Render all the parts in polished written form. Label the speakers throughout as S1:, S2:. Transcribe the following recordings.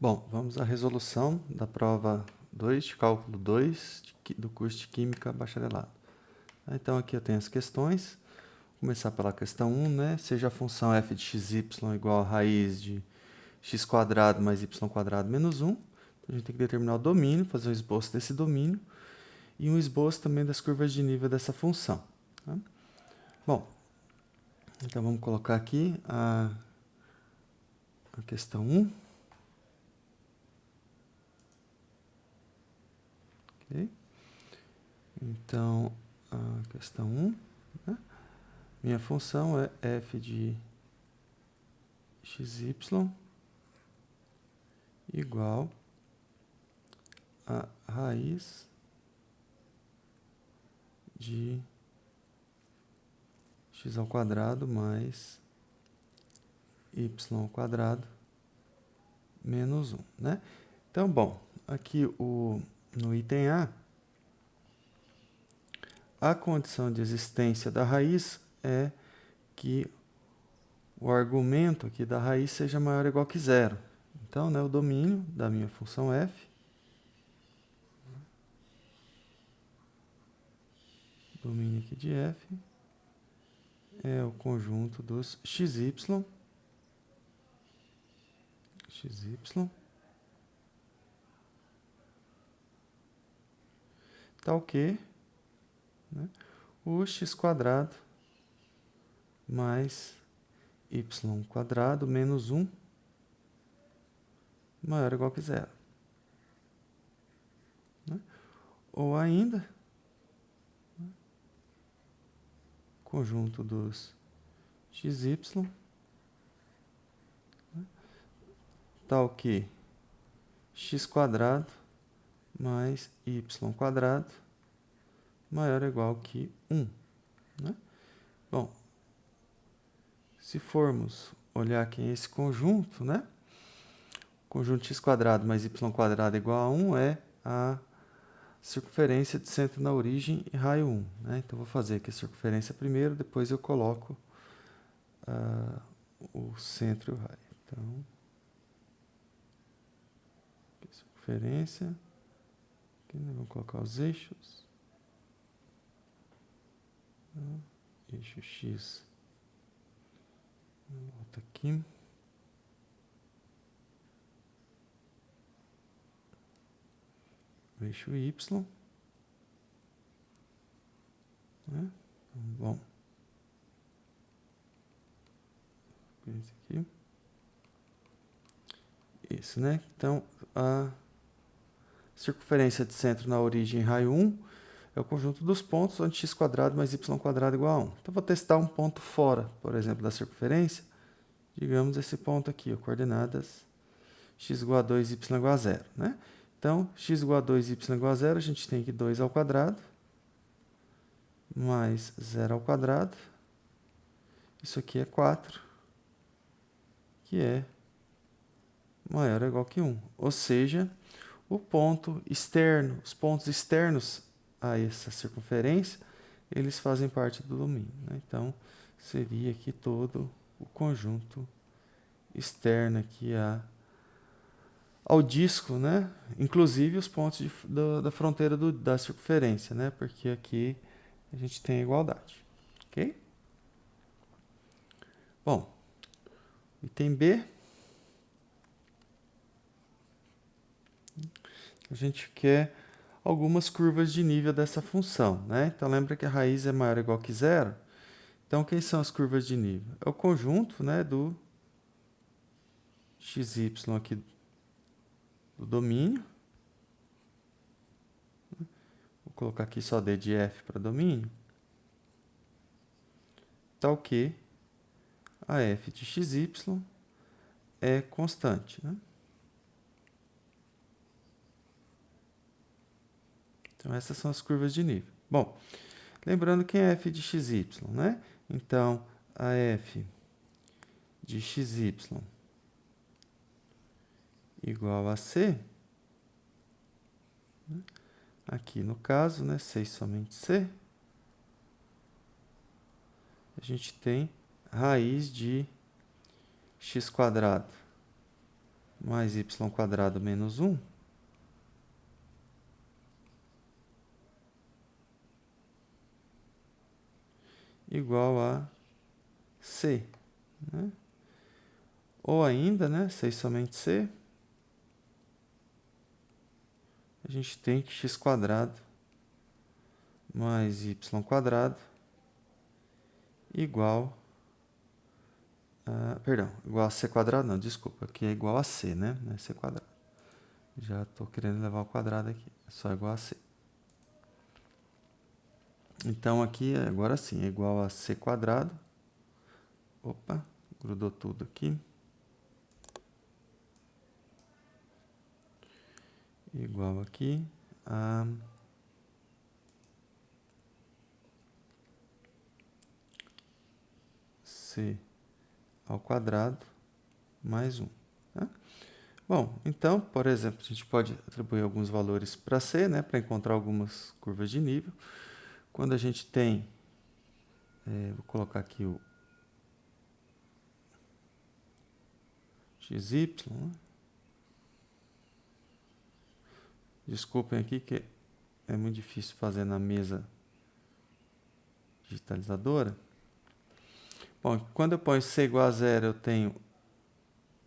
S1: Bom, vamos à resolução da prova 2 de cálculo 2 do curso de Química Bacharelado. Então, aqui eu tenho as questões. Vou começar pela questão 1, né? Seja a função f de xy igual a raiz de x² mais y² menos 1. Então, a gente tem que determinar o domínio, fazer um esboço desse domínio e um esboço também das curvas de nível dessa função. Tá? Bom, então vamos colocar aqui a questão 1. Okay? Então, a questão 1, né? Minha função é f de xy igual a raiz de x² mais y² menos 1, né? Então, bom, aqui no item a condição de existência da raiz é que o argumento aqui da raiz seja maior ou igual que zero. Então, né, o domínio da minha função f, domínio aqui de f, é o conjunto dos xy, tal que, né, o x² mais y² menos 1 maior ou igual que zero. Né? Ou ainda, conjunto dos xy, né, tal que x² mais y² maior ou igual que 1. Né? Bom, se formos olhar aqui esse conjunto, né? Conjunto x² mais y² igual a 1 é a circunferência de centro na origem e raio 1. Né? Então, vou fazer aqui a circunferência primeiro, depois eu coloco o centro e o raio. Então, aqui, circunferência. Aqui, né? Vamos colocar os eixos. Eixo X. Volta aqui. O eixo Y. Né? Bom. Esse aqui. Isso, né? Então, a circunferência de centro na origem raio 1 é o conjunto dos pontos onde x² mais y² igual a 1. Então, vou testar um ponto fora, por exemplo, da circunferência. Digamos esse ponto aqui, ó, coordenadas x igual a 2, y igual a 0. Né? Então, x igual a 2, y igual a 0, a gente tem aqui 2 ao quadrado, mais 0 ao quadrado. Isso aqui é 4, que é maior ou igual que 1. Ou seja, o ponto externo, os pontos externos a essa circunferência, eles fazem parte do domínio. Né? Então, seria aqui todo o conjunto externo aqui ao disco, né? Inclusive os pontos da fronteira da circunferência, né? Porque aqui a gente tem a igualdade. Ok? Bom, item B. A gente quer algumas curvas de nível dessa função, né? Então, lembra que a raiz é maior ou igual que zero? Então, quem são as curvas de nível? É o conjunto, né, do xy aqui do domínio. Vou colocar aqui só D de F para domínio. Tal que a f de xy é constante. Né? Então, essas são as curvas de nível. Bom, lembrando quem é f de xy, né? Então, a f de xy igual a c, né? Aqui no caso, né, C e somente C, a gente tem raiz de x² mais y² menos 1 igual a c, né? Ou ainda, né, c somente c, a gente tem que x² mais y² igual a, perdão, igual a c², não, desculpa, aqui é igual a c, né, não é c². Já estou querendo levar ao quadrado aqui, é só igual a c. Então, aqui, agora sim, é igual a c². Opa, grudou tudo aqui. Igual aqui a c² mais 1. Tá? Bom, então, por exemplo, a gente pode atribuir alguns valores para c, né, para encontrar algumas curvas de nível. Quando a gente tem, vou colocar aqui o xy, né? Desculpem aqui que é muito difícil fazer na mesa digitalizadora. Bom, quando eu ponho c igual a 0, eu tenho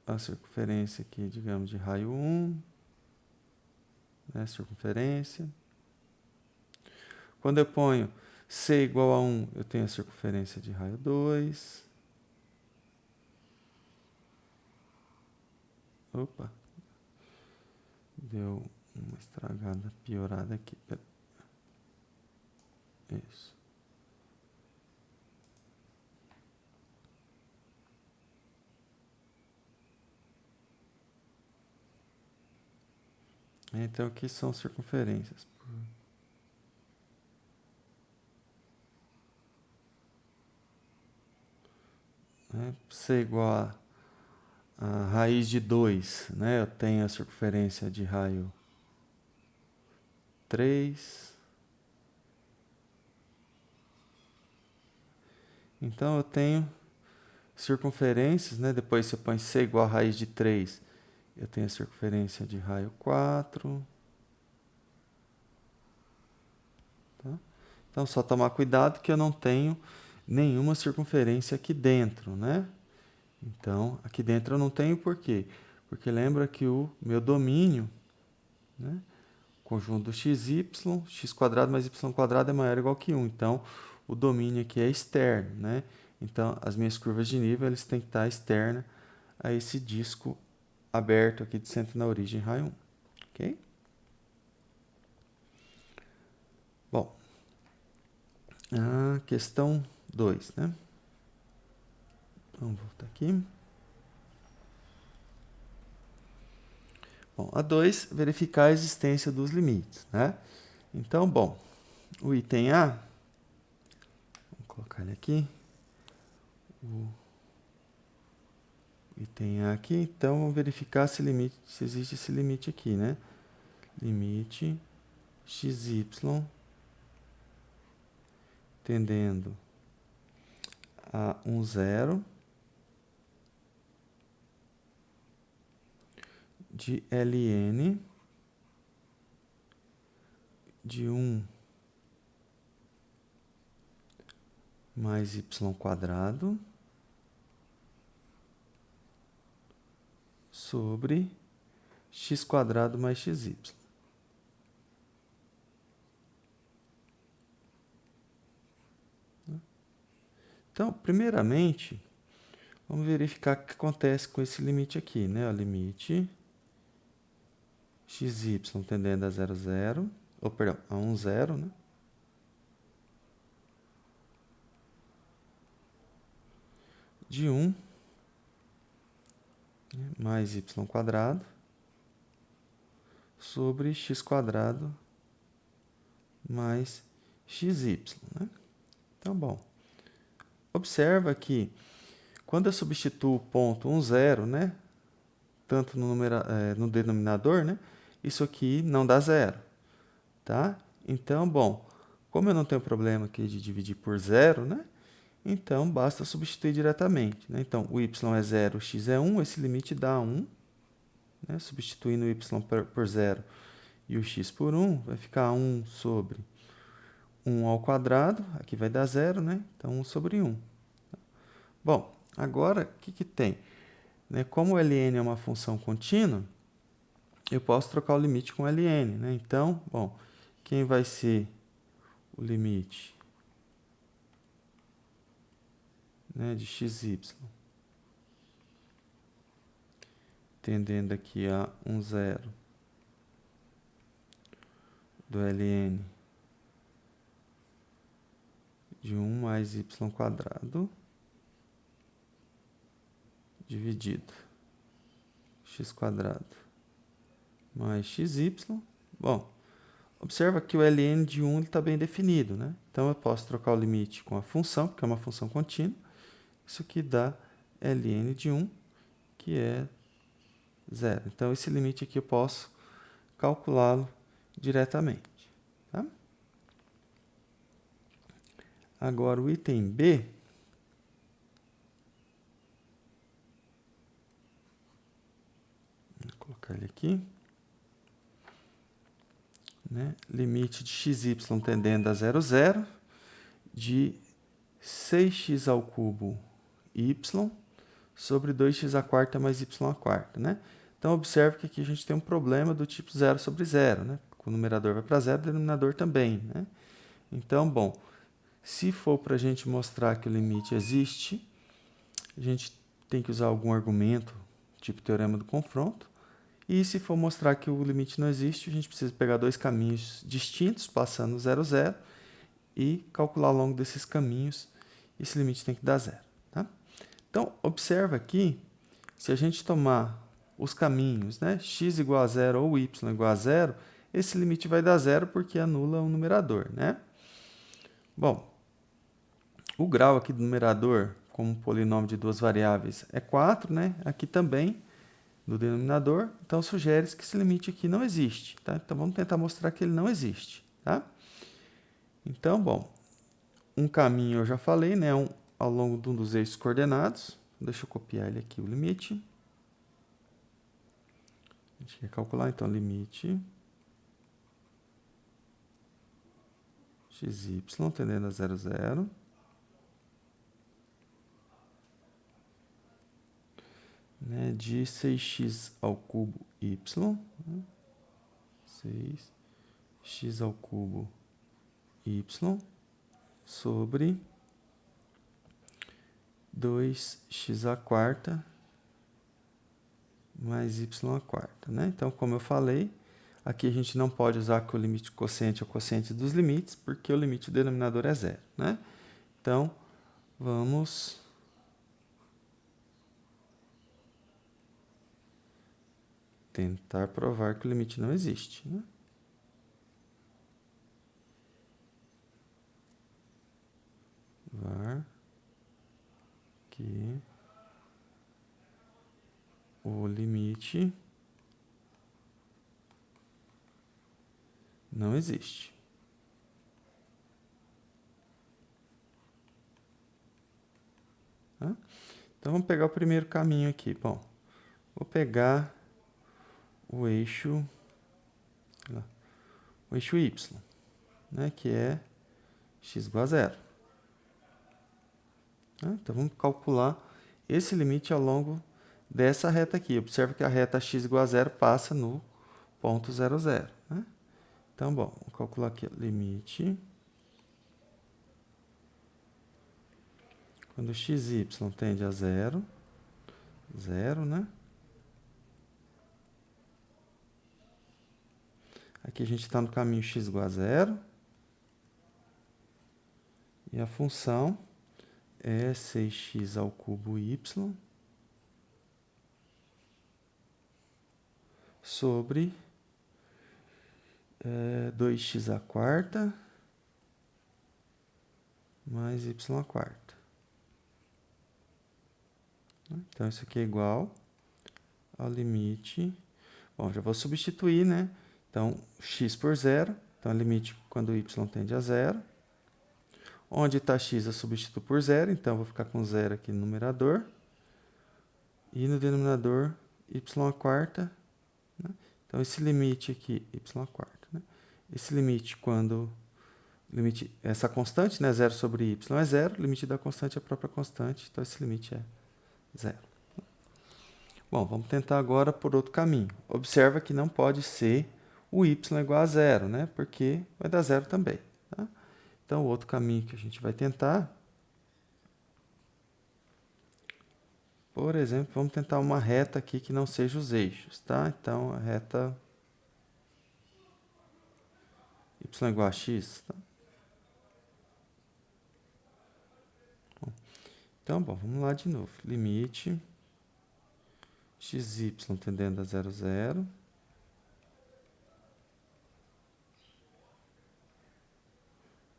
S1: a circunferência aqui, digamos, de raio 1, né, circunferência. Quando eu ponho c igual a 1, eu tenho a circunferência de raio 2. Opa, deu uma estragada, piorada aqui. Isso. Então, aqui são circunferências. C igual a raiz de 2, né? Eu tenho a circunferência de raio 3. Então, eu tenho circunferências, né? Depois você põe c igual a raiz de 3. Eu tenho a circunferência de raio 4. Tá? Então, só tomar cuidado que eu não tenho nenhuma circunferência aqui dentro, né? Então, aqui dentro eu não tenho por quê? Porque lembra que o meu domínio, né, conjunto xy, x² mais y² é maior ou igual que 1. Então, o domínio aqui é externo, né? Então, as minhas curvas de nível eles têm que estar externas a esse disco aberto aqui de centro na origem raio 1. Ok? Bom, a questão 2, né? Vamos voltar aqui. Bom, a 2, verificar a existência dos limites, né? Então, bom, o item A, vamos colocar ele aqui, o item A aqui, então vamos verificar se existe esse limite aqui, né? Limite xy tendendo a 0 de ln de 1 mais y² sobre x² mais xy. Então, primeiramente, vamos verificar o que acontece com esse limite aqui, né? O limite xy tendendo a 0, 0, ou perdão, a 1, 0, né? De 1 mais y² sobre x² mais xy, né? Então, bom, observa que quando eu substituo o ponto 1, 0, né, tanto no denominador, né, isso aqui não dá 0, tá? Então, bom, como eu não tenho problema aqui de dividir por 0, né, então basta substituir diretamente, né? Então, o y é 0, o x é 1, esse limite dá 1. né? Substituindo o y por 0 e o x por 1, vai ficar 1 sobre 1 ao quadrado, aqui vai dar 0, né? Então 1 sobre 1. Bom, agora o que tem? Né? Como o ln é uma função contínua, eu posso trocar o limite com ln, né? Então, bom, quem vai ser o limite, né, de xy, tendendo aqui a 0 do ln de 1 mais y quadrado dividido x quadrado mais xy. Bom, observa que o ln de 1 está bem definido, né? Então, eu posso trocar o limite com a função, porque é uma função contínua. Isso aqui dá ln de 1, que é 0. Então, esse limite aqui eu posso calculá-lo diretamente. Tá? Agora, o item B, vou colocar ele aqui, né? Limite de xy tendendo a 0, 0, de 6x ao cubo y sobre 2x à quarta mais y à quarta, né? Então, observe que aqui a gente tem um problema do tipo 0 sobre 0, né? O numerador vai para 0, o denominador também, né? Então, bom, se for para a gente mostrar que o limite existe, a gente tem que usar algum argumento, tipo teorema do confronto. E se for mostrar que o limite não existe, a gente precisa pegar dois caminhos distintos, passando 0, 0, e calcular ao longo desses caminhos, esse limite tem que dar 0. Tá? Então, observa aqui, se a gente tomar os caminhos, né, x igual a 0 ou y igual a 0, esse limite vai dar 0 porque anula o numerador, né? Bom, o grau aqui do numerador, como um polinômio de duas variáveis, é 4, né? Aqui também, no denominador, então sugere-se que esse limite aqui não existe. Tá? Então, vamos tentar mostrar que ele não existe. Tá? Então, bom, um caminho eu já falei, né? Ao longo de um dos eixos coordenados. Deixa eu copiar ele aqui, o limite. A gente quer calcular, então, limite xy tendendo a 0, 0. Né, de 6x ao cubo y, né, 6x ao cubo y sobre 2x à quarta mais y à quarta. Né? Então, como eu falei, aqui a gente não pode usar que o limite quociente é o quociente dos limites, porque o limite do denominador é 0. Né? Então, vamos tentar provar que o limite não existe. Né? Var que o limite não existe. Tá? Então, vamos pegar o primeiro caminho aqui. Bom, vou pegar o eixo y, né, que é x igual a 0. Então, vamos calcular esse limite ao longo dessa reta aqui. Observe que a reta x igual a 0 passa no ponto 0, 0. Né? Então, bom, vou calcular aqui o limite. Quando xy tende a 0, 0, né? Aqui a gente está no caminho x igual a 0. E a função é 6x ao cubo y sobre 2x à quarta mais y à quarta. Então, isso aqui é igual ao limite... Bom, já vou substituir, né? Então, x por 0. Então, é limite quando y tende a 0. Onde está x, eu substituo por 0. Então, eu vou ficar com 0 aqui no numerador. E no denominador, y à quarta Então, esse limite aqui, y à quarta, né? Esse limite, quando essa constante, né, 0 sobre y é zero, o limite da constante é a própria constante, então esse limite é zero. Bom, vamos tentar agora por outro caminho. Observa que não pode ser o y igual a zero, né, porque vai dar zero também. Tá? Então, o outro caminho que a gente vai tentar, por exemplo, vamos tentar uma reta aqui que não seja os eixos. Tá? Então, a reta y igual a x. Tá? Então, bom, vamos lá de novo. Limite xy tendendo a 0, 0.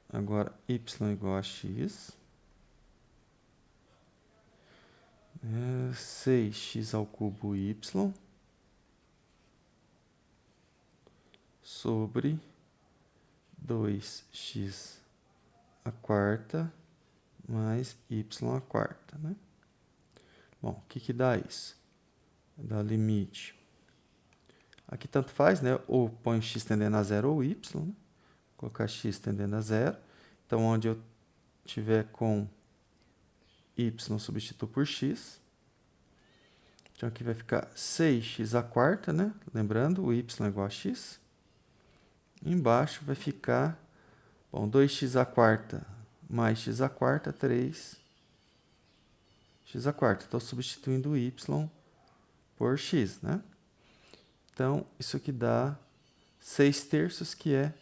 S1: Agora, y igual a x. 6x ao cubo y sobre 2x à quarta mais y à quarta, né? Bom, o que que dá isso? Dá limite. Aqui tanto faz, né? Ou põe x tendendo a zero ou y, né? Vou colocar x tendendo a zero. Então, onde eu tiver com y, substituo por x. Então, aqui vai ficar 6x à quarta, né? Lembrando, o y é igual a x. Embaixo vai ficar, bom, 2x à quarta mais x à quarta, 3x à quarta. Estou substituindo o y por x, né? Então, isso aqui dá 6 terços, que é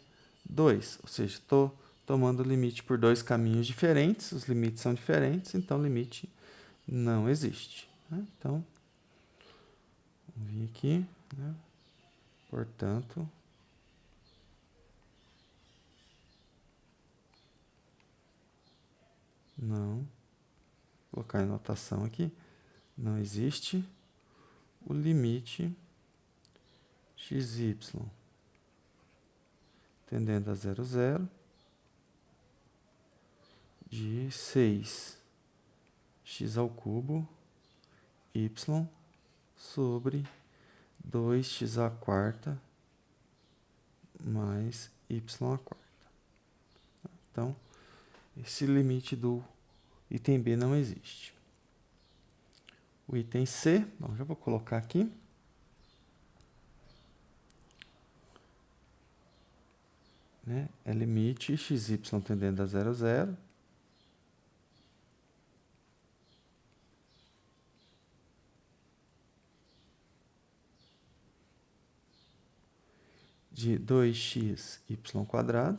S1: 2. Ou seja, estou tomando o limite por dois caminhos diferentes, os limites são diferentes, então o limite não existe. Né? Então, vamos vir aqui, né? Portanto, não, vou colocar em notação aqui, não existe o limite xy tendendo a 0, 0 de 6x ao cubo y sobre 2x à quarta mais y à quarta. Então, esse limite do item B não existe. O item C, bom, já vou colocar aqui. Né? É limite xy tendendo a 0, 0. De 2x y quadrado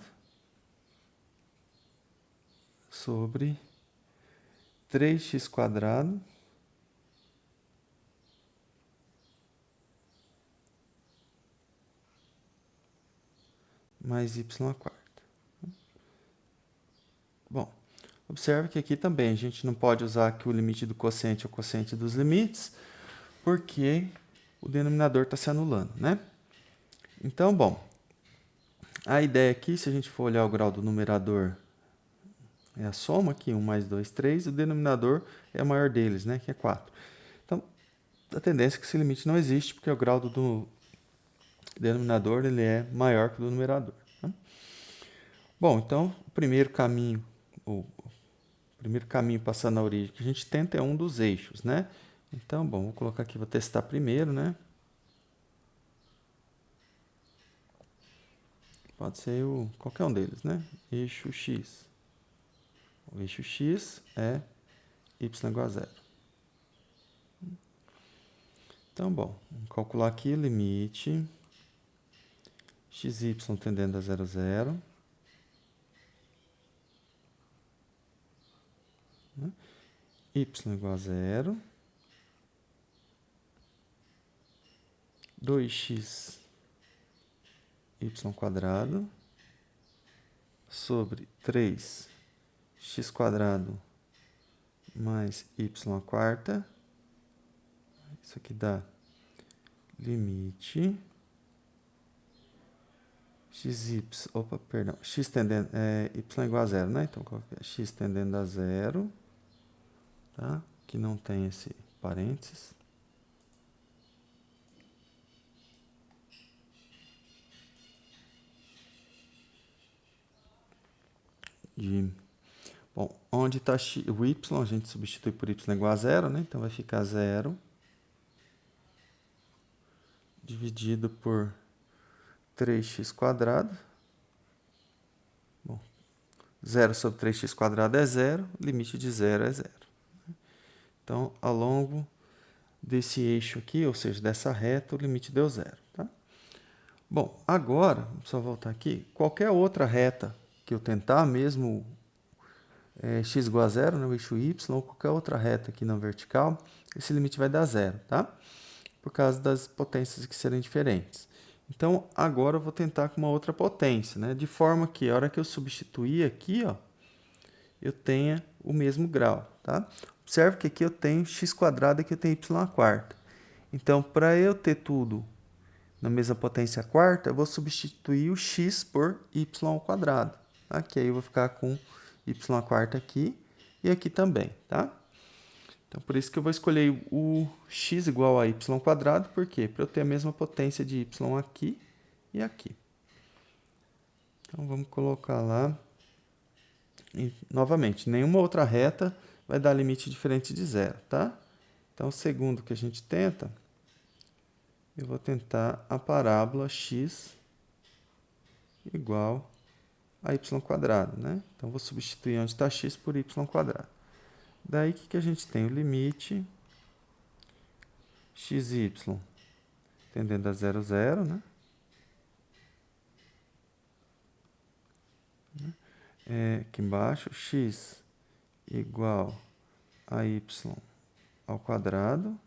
S1: sobre 3x quadrado mais y à quarta. Bom, observe que aqui também a gente não pode usar que o limite do quociente é o quociente dos limites, porque o denominador está se anulando, né? Então, bom, a ideia aqui, se a gente for olhar o grau do numerador, é a soma aqui, 1 mais 2, 3, o denominador é o maior deles, né, que é 4. Então, a tendência é que esse limite não existe, porque o grau do denominador ele é maior que o do numerador. Né? Bom, então, o primeiro caminho passando a origem que a gente tenta é um dos eixos, né? Então, bom, vou colocar aqui, vou testar primeiro, né? Pode ser qualquer um deles, né? Eixo x. O eixo x é y igual a 0. Então, bom, vamos calcular aqui o limite xy tendendo a 0, 0. Né? Y igual a 0. 2x y quadrado sobre 3x quadrado mais y à quarta. Isso aqui dá limite x tendendo, y igual a 0, né? Então, x tendendo a 0, tá? Que não tem esse parênteses. de... Bom, onde está o y, a gente substitui por y igual a zero, né? Então vai ficar 0 dividido por 3x². Bom, 0 sobre 3x² é 0, limite de 0 é 0. Então, ao longo desse eixo aqui, ou seja, dessa reta, o limite deu 0. Tá? Bom, agora, só voltar aqui, qualquer outra reta que eu tentar, mesmo x igual a 0, né, o eixo y, ou qualquer outra reta aqui na vertical, esse limite vai dar 0, tá? Por causa das potências que serem diferentes. Então, agora eu vou tentar com uma outra potência, né? De forma que, a hora que eu substituir aqui, ó, eu tenha o mesmo grau, tá? Observe que aqui eu tenho x² e aqui eu tenho y². Então, para eu ter tudo na mesma potência quarta, eu vou substituir o x por y². Tá? Que aí eu vou ficar com y² aqui e aqui também, tá? Então, por isso que eu vou escolher o x igual a y², por quê? Para eu ter a mesma potência de y aqui e aqui. Então, vamos colocar lá. E, novamente, nenhuma outra reta vai dar limite diferente de 0, tá? Então, o segundo que a gente tenta, eu vou tentar a parábola x igual a y², né? Então, vou substituir onde está x por y². Daí, o que a gente tem? O limite xy tendendo a 0, 0, né? Aqui embaixo, x igual a y ao quadrado.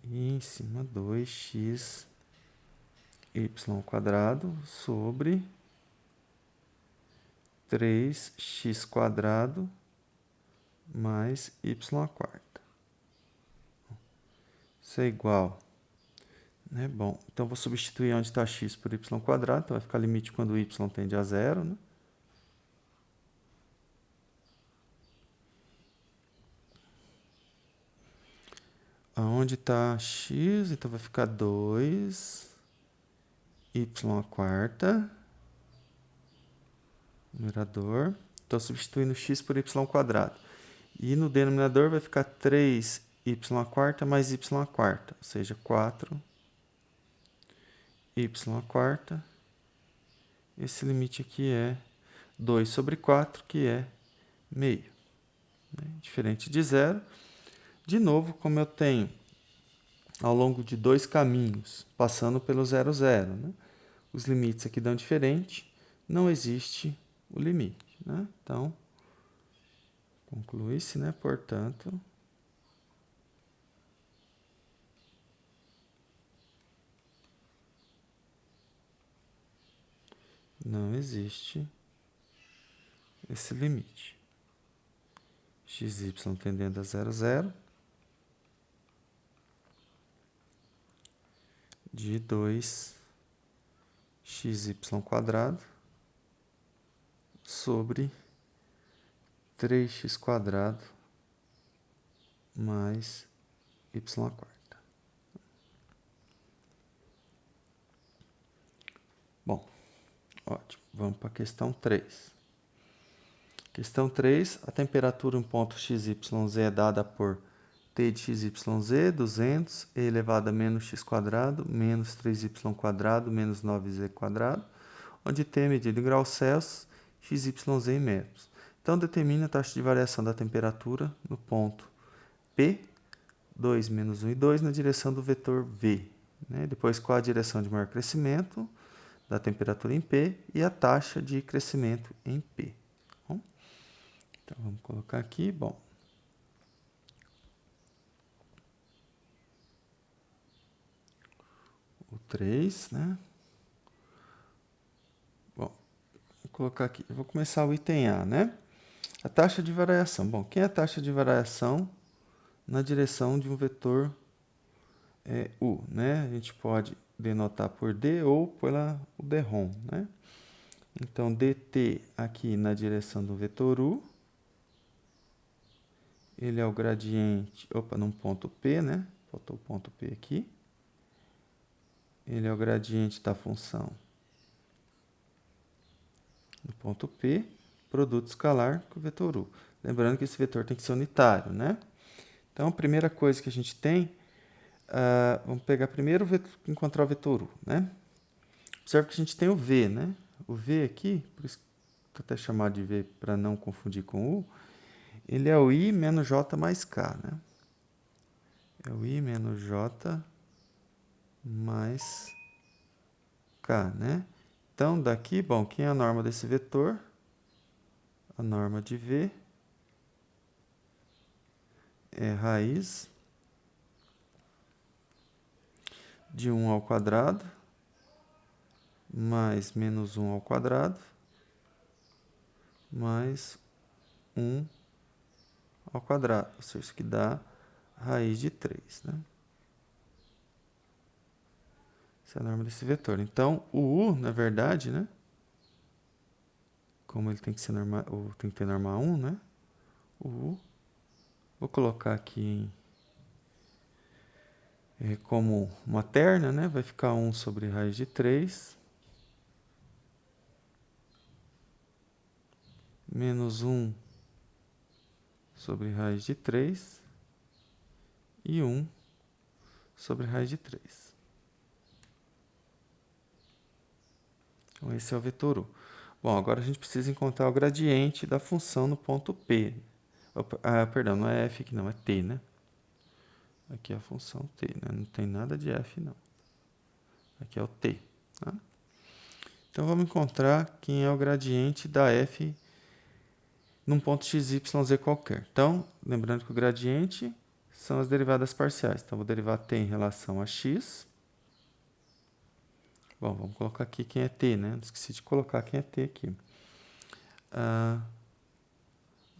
S1: E em cima 2x y² sobre 3x² mais y². Isso é igual. Né? Bom, então vou substituir onde está x por y², então vai ficar limite quando y tende a 0, né? Aonde está x, então vai ficar 2 y², numerador. Estou substituindo x por y². E no denominador vai ficar 3y² mais y², ou seja, 4y². Esse limite aqui é 2 sobre 4, que é meio. Né? Diferente de 0. De novo, como eu tenho ao longo de dois caminhos, passando pelo 0, 0, né? Os limites aqui dão diferente, não existe o limite. Né? Então, conclui-se, né? Portanto, não existe esse limite. Xy tendendo a 0, 0. De 2xy² sobre 3x² mais y². Bom, ótimo. Vamos para a questão 3. Questão 3, a temperatura em um ponto XYZ é dada por T de XYZ, 200, e elevado a menos x², menos 3y², menos 9z², onde T é medida em graus Celsius, XYZ em metros. Então, determine a taxa de variação da temperatura no ponto P, 2, menos 1 e 2, na direção do vetor V. Né? Depois, qual a direção de maior crescimento da temperatura em P e a taxa de crescimento em P. Bom, então, vamos colocar aqui, bom. O 3, né? Bom, vou colocar aqui. Eu vou começar o item A, né? A taxa de variação. Bom, quem é a taxa de variação na direção de um vetor U, né? A gente pode denotar por D ou pela o DROM, né? Então, dt aqui na direção do vetor U, ele é o gradiente, num ponto P, né? Faltou o ponto P aqui. Ele é o gradiente da função no ponto P. produto escalar com o vetor U. Lembrando que esse vetor tem que ser unitário, né? Então, a primeira coisa que a gente tem, vamos pegar primeiro encontrar o vetor U, né? Observe que a gente tem o V, né? O V aqui, por isso que estou até chamado de V para não confundir com U, ele é o I menos J mais K, né? É o I menos J mais K, né? Então, daqui, bom, quem é a norma desse vetor? A norma de V é raiz de 1 ao quadrado mais menos 1 ao quadrado mais 1 ao quadrado. Ou seja, isso que dá raiz de 3, né? Essa é a norma desse vetor. Então, o U, na verdade, né? Como ele tem que ser norma, tem que ter norma 1, né? O U, vou colocar aqui como uma terna, né? Vai ficar 1 sobre raiz de 3 menos 1 sobre raiz de 3 e 1 sobre raiz de 3. Então, esse é o vetor U. Bom, agora a gente precisa encontrar o gradiente da função no ponto P. Perdão, não é F aqui não, é T, né? Aqui é a função T, né? Não tem nada de F, não. Aqui é o T. Tá? Então, vamos encontrar quem é o gradiente da F num ponto x, y, z qualquer. Então, lembrando que o gradiente são as derivadas parciais. Então, vou derivar t em relação a x. Bom, vamos colocar aqui quem é t, né? Não esqueci de colocar quem é t aqui.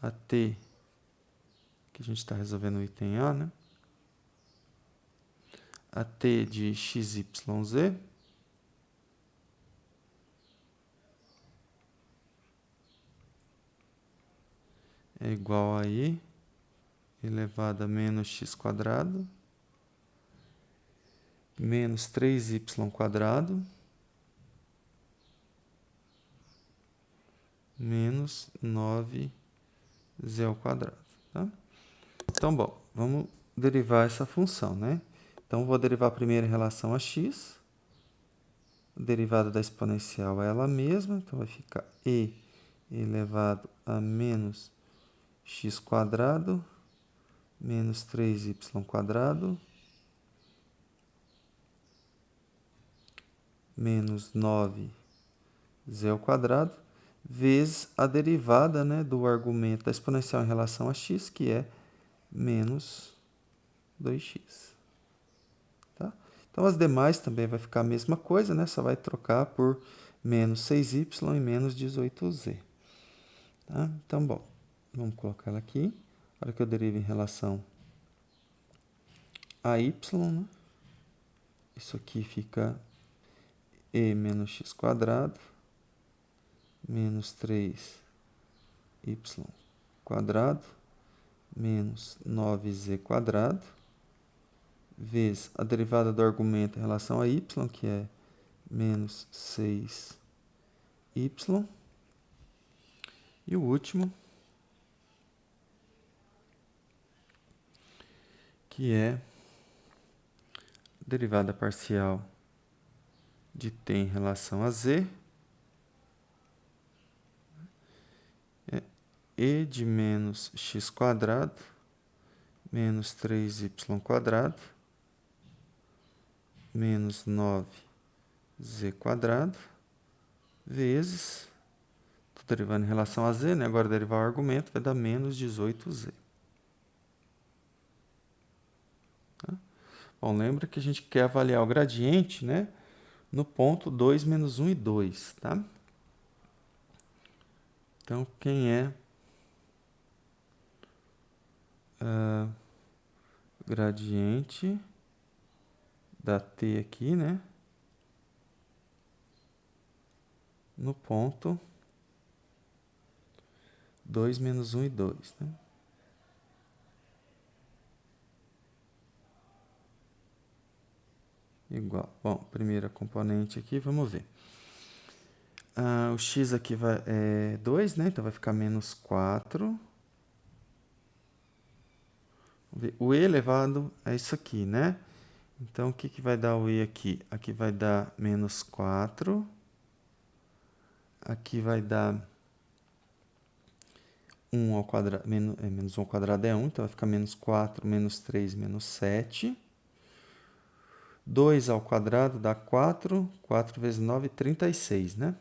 S1: A t, que a gente está resolvendo o item A, né? A t de x, y, z é igual a i elevado a menos x quadrado menos 3y quadrado menos 9z ao quadrado. Tá? Então, bom, vamos derivar essa função, né? Então, vou derivar primeiro em relação a x. A derivada da exponencial é ela mesma, então vai ficar e elevado a menos x quadrado menos 3y quadrado menos 9z ao quadrado, vezes a derivada, né, do argumento da exponencial em relação a x, que é menos 2x. Tá? Então, as demais também vai ficar a mesma coisa, né? Só vai trocar por menos 6y e menos 18z. Tá? Então, bom, vamos colocar ela aqui. A hora que eu derivo em relação a y, né? Isso aqui fica e menos x quadrado menos 3y quadrado menos 9z quadrado vezes a derivada do argumento em relação a y, que é menos 6y. E o último, que é derivada parcial de t em relação a z, é e de menos x quadrado menos 3y quadrado menos 9z quadrado vezes, estou derivando em relação a z, né? Agora derivar o argumento vai dar menos 18z. Tá? Bom, lembra que a gente quer avaliar o gradiente, né? No ponto 2, menos 1 e 2, tá? Então, quem é gradiente da t aqui, né? No ponto 2, menos 1 e 2, né? Igual. Bom, primeira componente aqui, vamos ver. O x aqui é 2, né? Então vai ficar menos 4. O e elevado é isso aqui, né? Então, o que, que vai dar o e aqui? Aqui vai dar menos 4. Aqui vai dar 1 ao quadrado. Menos 1 ao quadrado é 1, então vai ficar menos 4, menos 3, menos 7. 2 ao quadrado dá 4. 4 vezes 9, 36, né?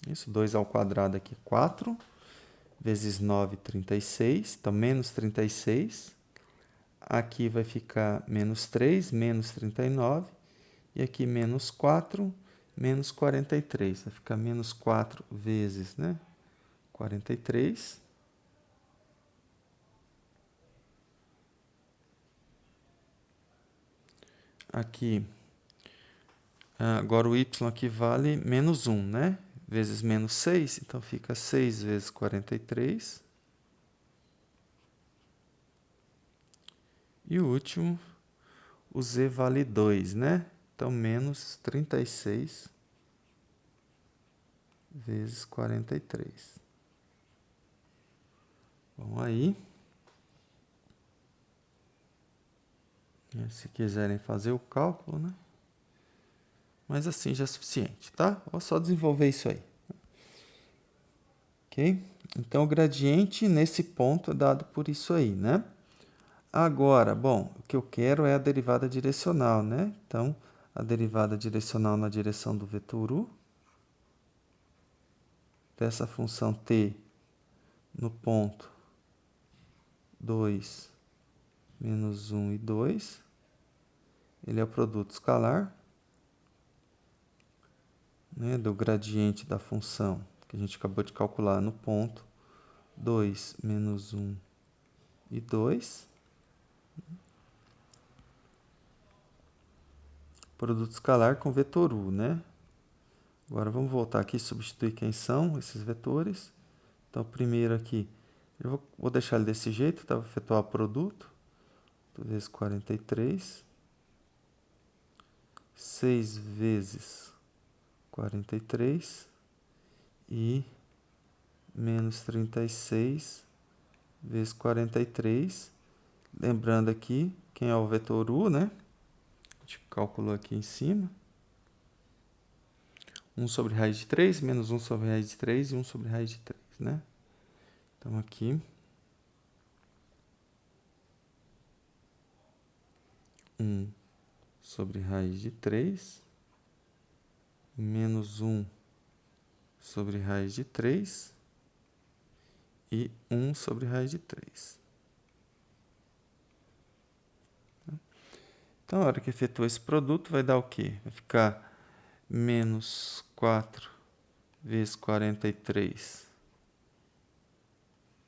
S1: Isso, 2 ao quadrado aqui, 4. Vezes 9, 36. Então, menos 36. Aqui vai ficar menos 3, menos 39. E aqui menos 4, menos 43. Vai ficar menos 4 vezes, né? 43. Aqui, agora o y aqui vale menos 1, né? Vezes menos 6, então fica 6 vezes 43. E o último, o z vale 2, né? Então, menos 36 vezes 43. Bom, aí, se quiserem fazer o cálculo, né? Mas assim já é suficiente, tá? Vou só desenvolver isso aí. Ok? Então, o gradiente nesse ponto é dado por isso aí, né? Agora, bom, o que eu quero é a derivada direcional, né? Então, a derivada direcional na direção do vetor u, dessa função t no ponto 2, menos 1 e 2, ele é o produto escalar, né, do gradiente da função que a gente acabou de calcular no ponto 2, menos 1 e 2. Produto escalar com vetor u, né? Agora vamos voltar aqui e substituir quem são esses vetores. Então, primeiro aqui, eu vou deixar ele desse jeito, tá? Vou efetuar o produto. 2 vezes 43. 6 vezes 43. E menos 36 vezes 43. Lembrando aqui, quem é o vetor u, né? A gente calculou aqui em cima. 1 sobre raiz de 3, menos 1 sobre raiz de 3 e 1 sobre raiz de 3, né? Então, aqui, 1 sobre raiz de 3, menos 1 sobre raiz de 3 e 1 sobre raiz de 3. Então, a hora que efetua esse produto, vai dar o quê? Vai ficar menos 4 vezes 43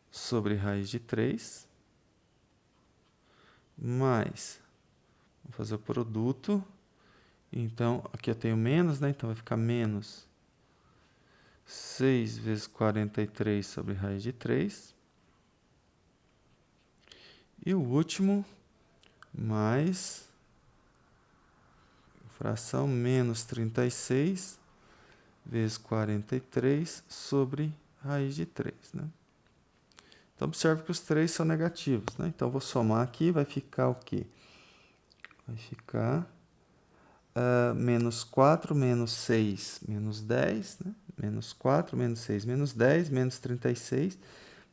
S1: sobre raiz de 3, mais, vamos fazer o produto, então, aqui eu tenho menos, né? Então, vai ficar menos 6 vezes 43 sobre raiz de 3. E o último, mais fração menos 36 vezes 43 sobre raiz de 3, né? Então, observe que os três são negativos, né? Então, vou somar aqui, vai ficar o quê? Vai ficar menos 4, menos 6, menos 10, né? Menos 4, menos 6, menos 10, menos 36.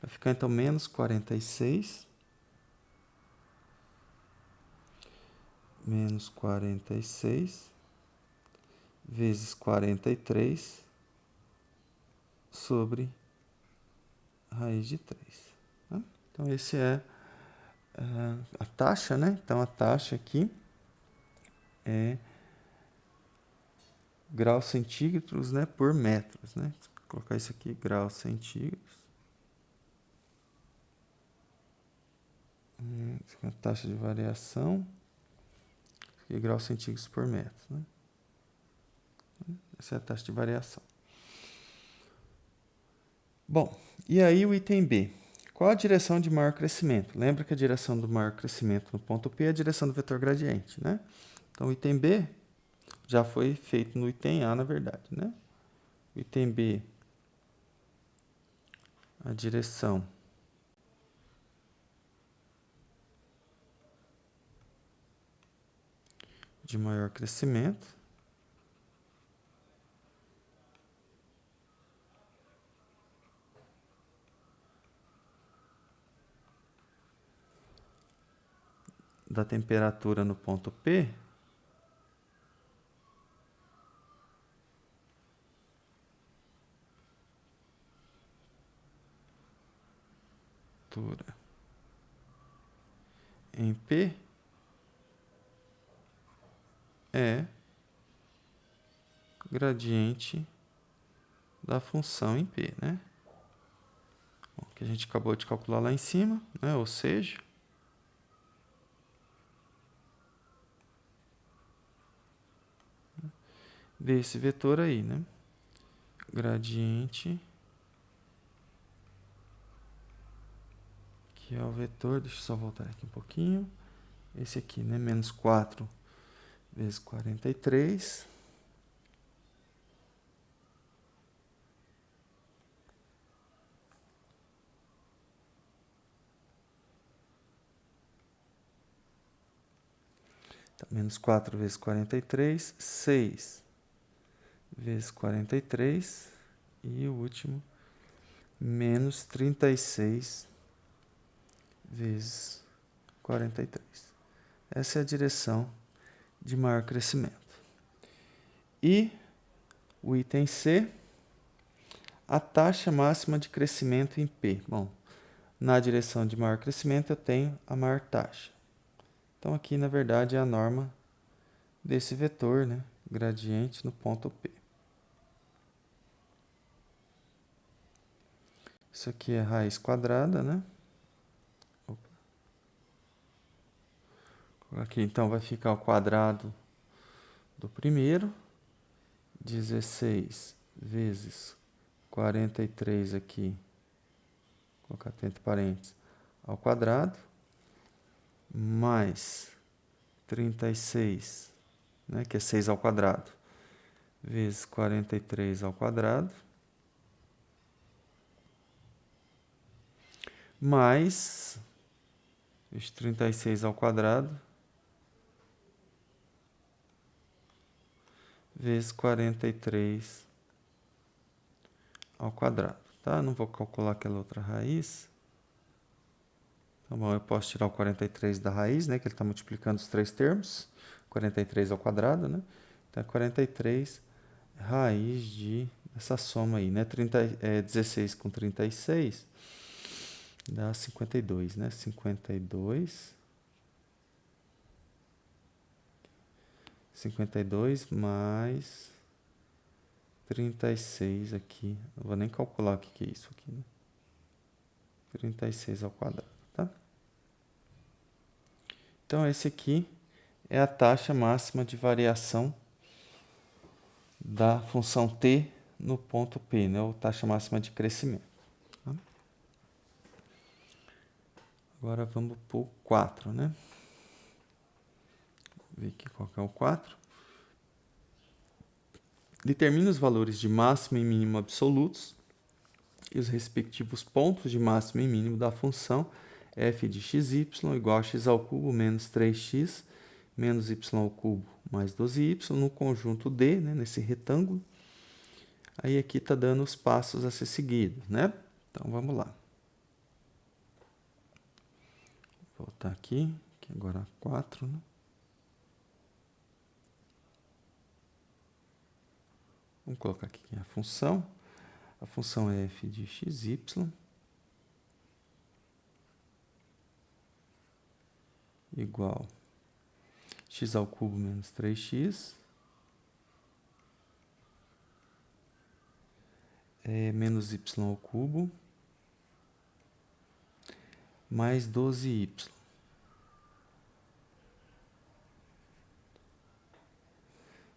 S1: Vai ficar, então, menos 46. Menos 46 vezes 43 sobre raiz de 3. Tá? Então, esse é a taxa, né? Então, a taxa aqui é graus centígrados, né, por metros, né? Vou colocar isso aqui, graus centígrados. Isso aqui é a taxa de variação. Isso aqui é graus centígrados por metro, né? Essa é a taxa de variação. Bom, e aí o item B. Qual a direção de maior crescimento? Lembra que a direção do maior crescimento no ponto P é a direção do vetor gradiente, né? Então, o item B já foi feito no item A, na verdade, né? O item B, a direção de maior crescimento. Da temperatura no ponto P. Em P é gradiente da função em P, né? Bom, que a gente acabou de calcular lá em cima, né? Ou seja, desse vetor aí, né? Gradiente, que é o vetor, deixa eu só voltar aqui um pouquinho. Esse aqui, né? Menos 4 vezes 43. Então, menos 4 vezes 43, 6 vezes 43. E o último, menos 36 vezes 43. Essa é a direção de maior crescimento. E o item C, a taxa máxima de crescimento em P. Bom, na direção de maior crescimento eu tenho a maior taxa. Então aqui, na verdade, é a norma desse vetor, né? Gradiente no ponto P. Isso aqui é raiz quadrada, né? Opa. Aqui, então, vai ficar o quadrado do primeiro. 16 vezes 43 aqui, vou colocar entre parênteses, ao quadrado, mais 36, né, que é 6 ao quadrado, vezes 43 ao quadrado, mais os 36 ao quadrado, vezes 43 ao quadrado, tá? Não vou calcular aquela outra raiz. Tá bom, eu posso tirar o 43 da raiz, né, que ele está multiplicando os três termos, 43 ao quadrado, né? Então, é 43 raiz de essa soma aí, né? 16 com 36 dá 52, né? 52 mais 36 aqui. Não vou nem calcular o que é isso aqui, né? 36 ao quadrado, tá? Então, esse aqui é a taxa máxima de variação da função t no ponto P, né? Ou taxa máxima de crescimento. Tá? Agora vamos para o 4, né? Ver aqui qual que é o 4. Determina os valores de máximo e mínimo absolutos e os respectivos pontos de máximo e mínimo da função f de xy igual a x ao cubo menos 3x menos y ao cubo mais 12y no conjunto D, né, nesse retângulo. Aí aqui está dando os passos a ser seguidos, né? Então vamos lá. Vou voltar aqui agora 4, né? Vamos colocar aqui a função. A função é f de xy igual x ao cubo menos 3x menos y ao cubo mais 12y.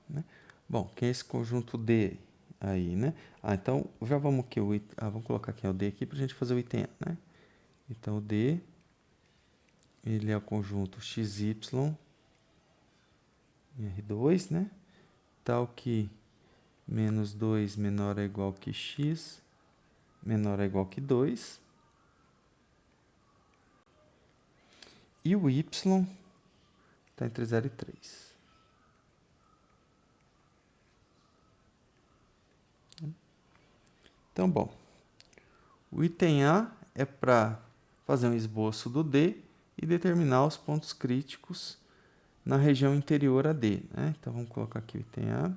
S1: Né? Bom, que é esse conjunto D aí, né? Então, já vamos que vamos colocar aqui o D aqui para a gente fazer o item A, né? Então, o D, ele é o conjunto XY em R2, né? Tal que menos 2 menor ou igual que x, menor ou igual que 2. E o y está entre 0 e 3. Então, bom, o item A é para fazer um esboço do D e determinar os pontos críticos na região interior a D, né? Então, vamos colocar aqui o item A.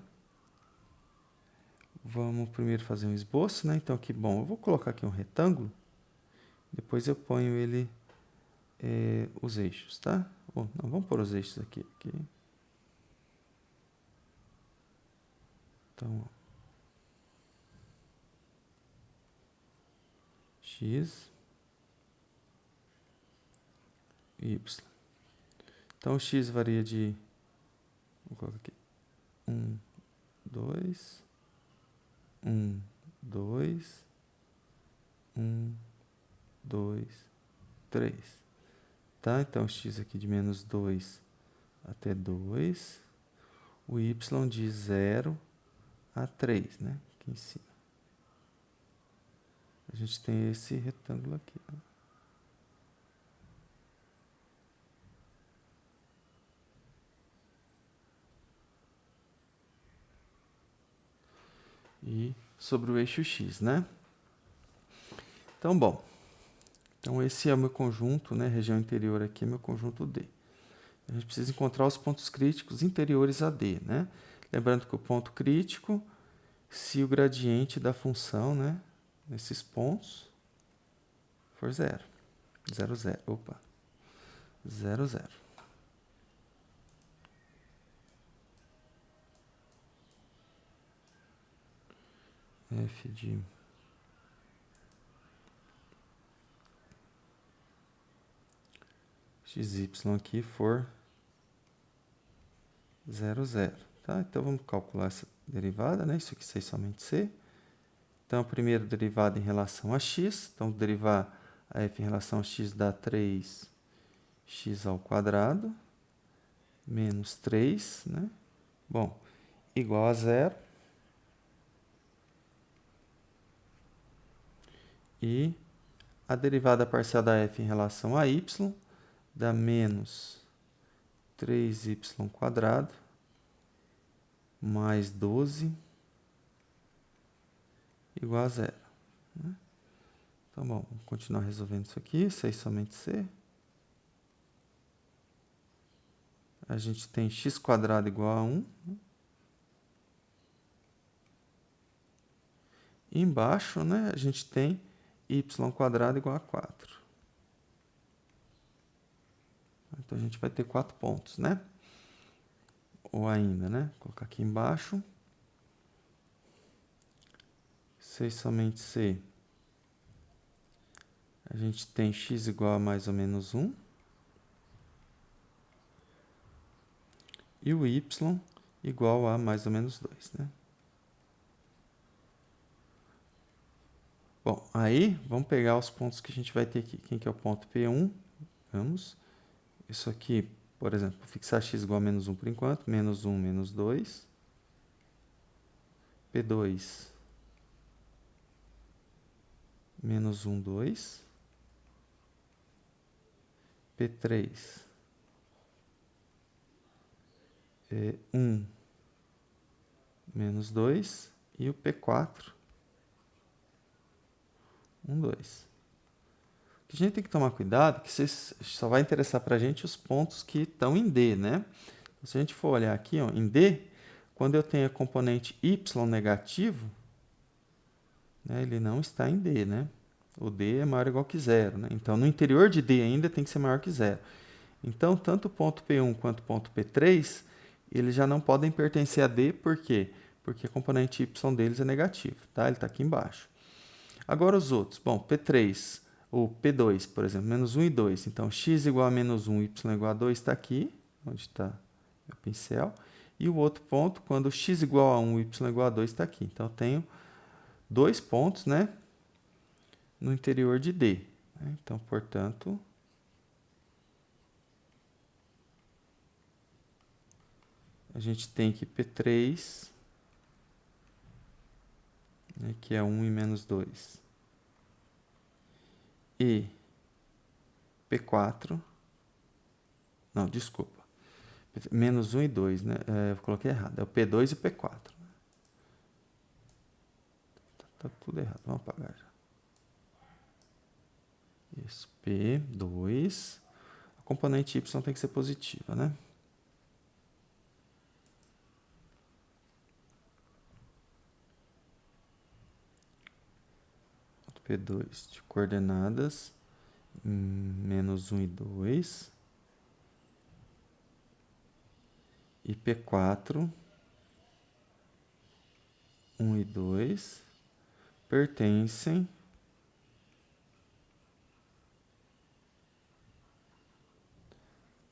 S1: Vamos primeiro fazer um esboço, né? Então, aqui, bom, eu vou colocar aqui um retângulo, depois eu ponho ele, os eixos, tá? Bom, não, vamos pôr os eixos aqui. Então, ó, x, y. Então, o x varia de, vou colocar aqui, 1, 2, 1, 2, 1, 2, 3. Tá? Então, x aqui de menos 2 até 2. O y de 0 a 3, né? Aqui em cima. A gente tem esse retângulo aqui, ó. E sobre o eixo x, né? Então, bom. Então, esse é o meu conjunto, né? Região interior aqui é meu conjunto D. A gente precisa encontrar os pontos críticos interiores a D, né? Lembrando que o ponto crítico, se o gradiente da função, né? Nesses pontos for 0. 0, 0. Opa. 0, 0. F de xy aqui for 0, 0. Tá? Então, vamos calcular essa derivada, né? Isso aqui 6 somente c. Então, a primeira derivada em relação a x. Então, derivar a f em relação a x dá 3x ao quadrado menos 3, né? Bom, igual a 0. E a derivada parcial da f em relação a y dá menos 3y quadrado mais 12 igual a 0. Né? Então, bom, vamos continuar resolvendo isso aqui. 6 somente c. A gente tem x quadrado igual a 1. E embaixo, né, a gente tem y quadrado igual a 4. Então, a gente vai ter 4 pontos, né? Ou ainda, né? Vou colocar aqui embaixo. 6 somente c. A gente tem x igual a mais ou menos 1. E o y igual a mais ou menos 2, né? Bom, aí vamos pegar os pontos que a gente vai ter aqui. Quem que é o ponto P1? Vamos. Isso aqui, por exemplo, vou fixar x igual a menos 1 por enquanto. Menos 1, menos 2. P2, menos 1, 2. P3, 1, menos 2. E o P4, 1, 2. O que a gente tem que tomar cuidado, que só vai interessar para a gente os pontos que estão em D, né? Então, se a gente for olhar aqui, ó, em D, quando eu tenho a componente y negativo, né, ele não está em D, né? O D é maior ou igual que 0, né? Então, no interior de D ainda tem que ser maior que 0. Então, tanto o ponto P1 quanto o ponto P3, eles já não podem pertencer a D, por quê? Porque a componente y deles é negativa, tá? Ele está aqui embaixo. Agora os outros. Bom, P3, ou P2, por exemplo, menos 1 e 2. Então, x igual a menos 1, y igual a 2 está aqui, onde está o pincel. E o outro ponto, quando x igual a 1, y igual a 2 está aqui. Então, eu tenho 2 pontos, né, no interior de D. Então, portanto, a gente tem que P3 né, que é 1 e menos 2. E P4, não, desculpa, menos 1 e 2, né? Eu coloquei errado, é o P2 e o P4. Tá tudo errado, vamos apagar já. Isso, P2, a componente Y tem que ser positiva, né? P2 de coordenadas menos 1 e 2. E P4, 1 e 2, pertencem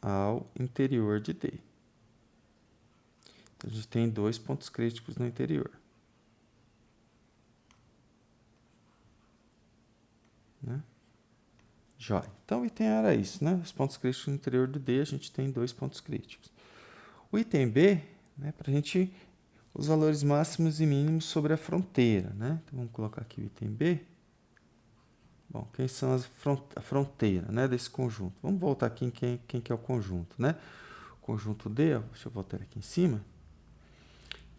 S1: ao interior de D. Então, a gente tem 2 pontos críticos no interior. Né? Jóia. Então, o item A era isso, né? Os pontos críticos no interior do D, a gente tem 2 pontos críticos. O item B, né, para a gente, os valores máximos e mínimos sobre a fronteira, né? Então, vamos colocar aqui o item B. Bom, quem são a fronteira, né, desse conjunto? Vamos voltar aqui em quem que é o conjunto, né? O conjunto D, ó, deixa eu voltar aqui em cima.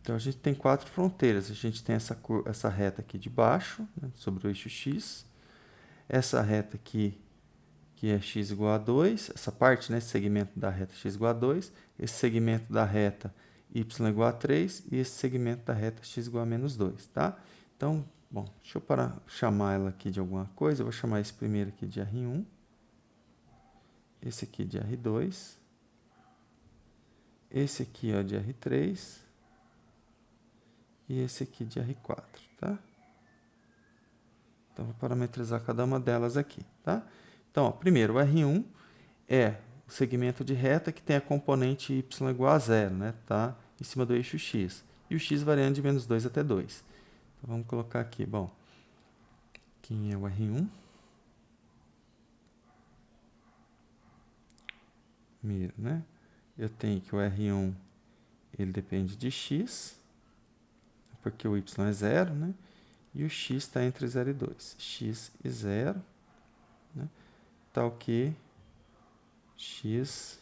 S1: Então, a gente tem 4 fronteiras. A gente tem essa reta aqui de baixo, né, sobre o eixo X. Essa reta aqui, que é x igual a 2. Essa parte, né, esse segmento da reta x igual a 2. Esse segmento da reta y igual a 3. E esse segmento da reta x igual a menos 2, tá? Então, bom, deixa eu chamar ela aqui de alguma coisa. Eu vou chamar esse primeiro aqui de R1. Esse aqui de R2. Esse aqui, ó, de R3. E esse aqui de R4, tá? Então, vou parametrizar cada uma delas aqui, tá? Então, ó, primeiro, o R1 é o segmento de reta que tem a componente y igual a 0, né? Tá em cima do eixo x. E o x variando de menos 2 até 2. Então, vamos colocar aqui, bom, quem é o R1? Primeiro, né? Eu tenho que o R1, ele depende de x, porque o y é 0, né? E o x está entre 0 e 2. X e 0, né? Tal que x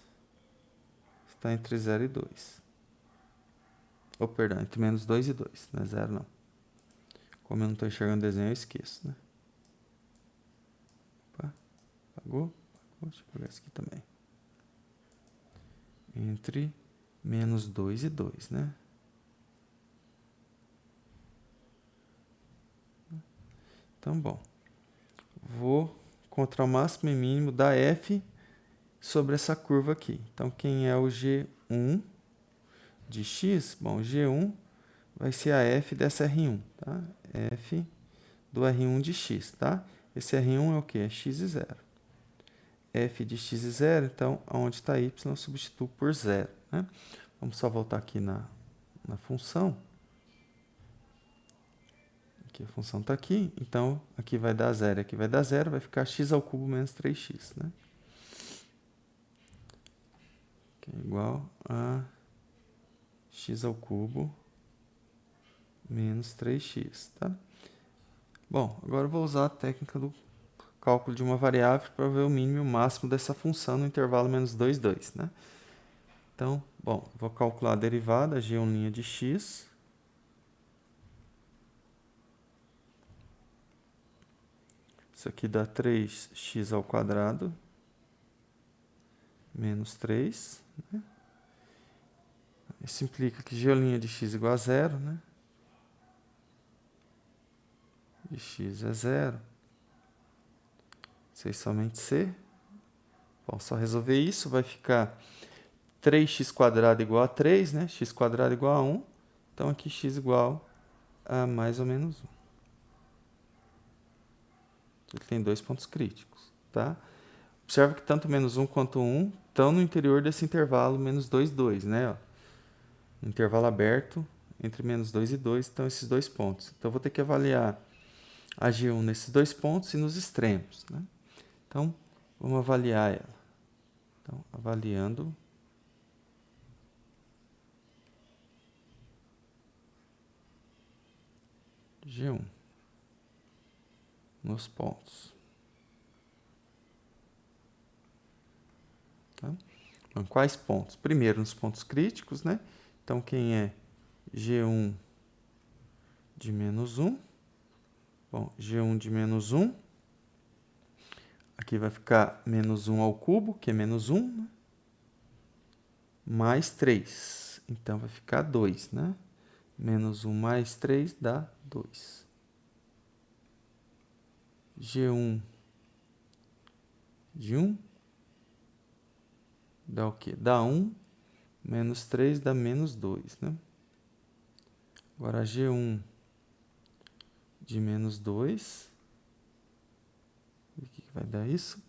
S1: está entre 0 e 2. Ou, perdão, entre menos 2 e 2, não é 0 não. Como eu não estou enxergando o desenho, eu esqueço, né? Opa, apagou? Deixa eu apagar isso aqui também. Entre menos 2 e 2, né? Então, bom. Vou encontrar o máximo e mínimo da f sobre essa curva aqui. Então, quem é o G1 de x? Bom, G1 vai ser a f dessa R1, tá? F do R1 de x, tá? Esse R1 é o quê? É x e 0. F de x e 0, então, onde está y, eu substituo por 0, né? Vamos só voltar aqui na função. Aqui a função está aqui, então aqui vai dar 0, aqui vai dar 0, vai ficar x ao cubo menos 3x, né? Que é igual a x ao cubo menos 3x, tá? Bom, agora eu vou usar a técnica do cálculo de uma variável para ver o mínimo e o máximo dessa função no intervalo menos 2, 2, né? Então, bom, vou calcular a derivada, g1' de x. Isso aqui dá 3x ao quadrado menos 3, né? Isso implica que g' de x igual a 0, né? De x é 0. C somente C. Bom, só resolver isso, vai ficar 3x² igual a 3, né? x² igual a 1. Então, aqui x igual a mais ou menos 1. Ele tem 2 pontos críticos, tá? Observe que tanto menos 1 quanto 1 estão no interior desse intervalo menos 2, 2, né? Ó. No intervalo aberto, entre menos 2 e 2, estão esses 2 pontos. Então, eu vou ter que avaliar a G1 nesses 2 pontos e nos extremos, né? Então, vamos avaliar ela. Então, avaliando G1 nos pontos. Tá? Então, quais pontos? Primeiro, nos pontos críticos, né? Então, quem é G1 de menos 1? Bom, G1 de menos 1. Aqui vai ficar menos 1 ao cubo, que é menos 1, né? Mais 3. Então, vai ficar 2, né? Menos 1 mais 3 dá 2. G1 de 1 dá o quê? Dá 1, menos 3 dá menos 2, né? Agora, G1 de menos 2, o que vai dar isso?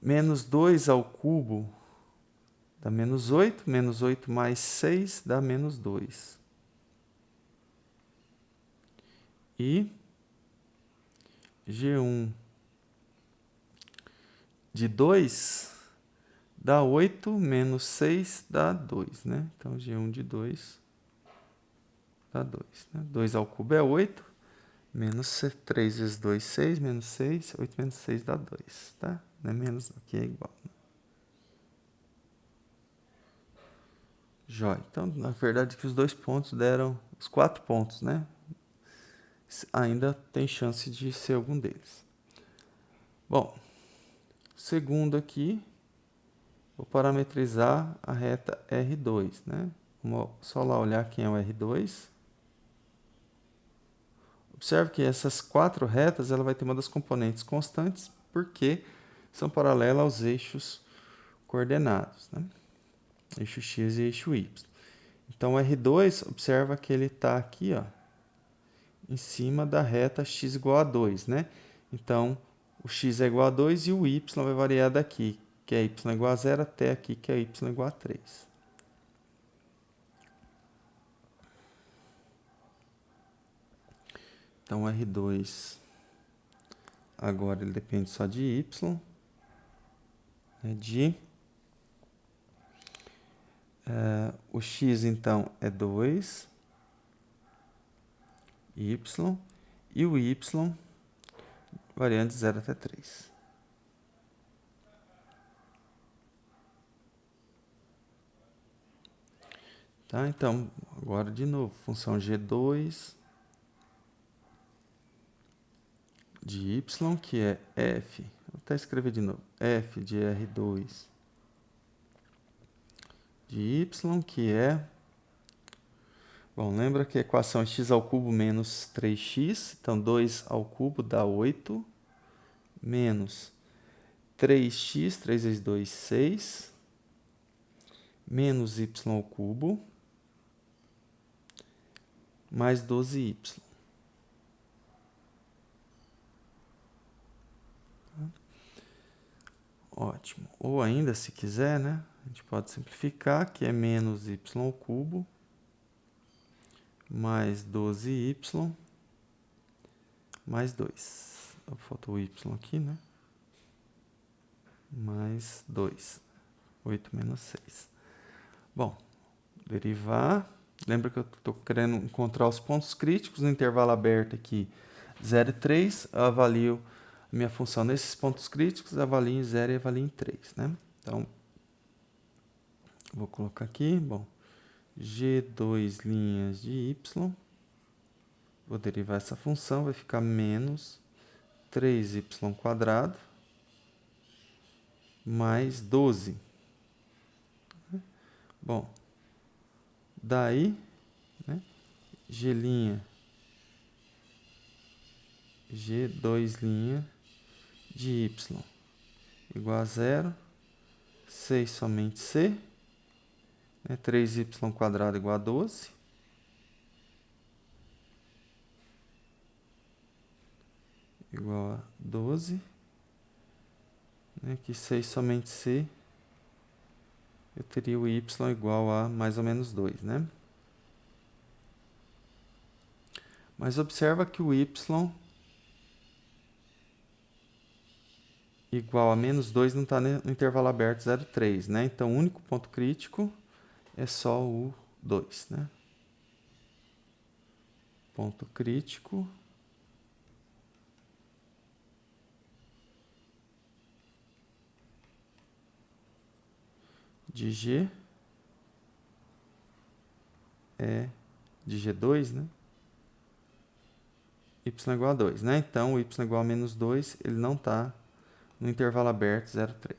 S1: Menos 2 ao cubo dá menos 8, menos 8 mais 6 dá menos 2. E G1 de 2 dá 8, menos 6 dá 2, né? Então, G1 de 2 dá 2, né? 2 ao cubo é 8, menos 3 vezes 2, 6, menos 6, 8 menos 6 dá 2, tá? Não é menos, aqui é igual. Jóia. Então, na verdade, que os dois pontos deram os 4 pontos, né? Ainda tem chance de ser algum deles. Bom, segundo aqui, vou parametrizar a reta R2, né? Vamos só lá olhar quem é o R2. Observe que essas 4 retas ela vai ter uma das componentes constantes, porque são paralelas aos eixos coordenados, né? Eixo X e eixo Y. Então, o R2, observa que ele está aqui, ó, em cima da reta x igual a 2, né? Então, o x é igual a 2 e o y vai variar daqui, que é y igual a 0, até aqui, que é y igual a 3. Então, R2, agora ele depende só de y, né, o x, então, é 2, y, e o y variando de 0 até 3. Tá? Então, agora de novo, função G2 de y, que é f, vou até escrever de novo, f de R2 de y, que é, bom, lembra que a equação é x ao cubo menos 3x, então 2 ao cubo dá 8, menos 3x, 3 vezes 2, 6, menos y ao cubo, mais 12y. Ótimo. Ou ainda, se quiser, né, a gente pode simplificar, que é menos y ao cubo, mais 12y, mais 2. Faltou o y aqui, né? Mais 2. 8 menos 6. Bom, derivar. Lembra que eu estou querendo encontrar os pontos críticos no intervalo aberto aqui, 0 e 3. Eu avalio a minha função nesses pontos críticos, avalio em 0 e avalio em 3, né? Então, vou colocar aqui, bom, G2 linhas de y. Vou derivar essa função, vai ficar menos 3y² mais 12. Bom, daí, né, G2' de y igual a 0, 6 somente c, né, 3y² igual a 12, igual a 12, né, que 6 somente c, eu teria o y igual a mais ou menos 2, né? Mas observa que o y igual a menos 2 não está no intervalo aberto 0,3, né? Então, o único ponto crítico é só o 2, né? ponto crítico de G é de G2, né? Y igual a 2, né? Então, o y igual a menos 2, ele não está no intervalo aberto 0,3.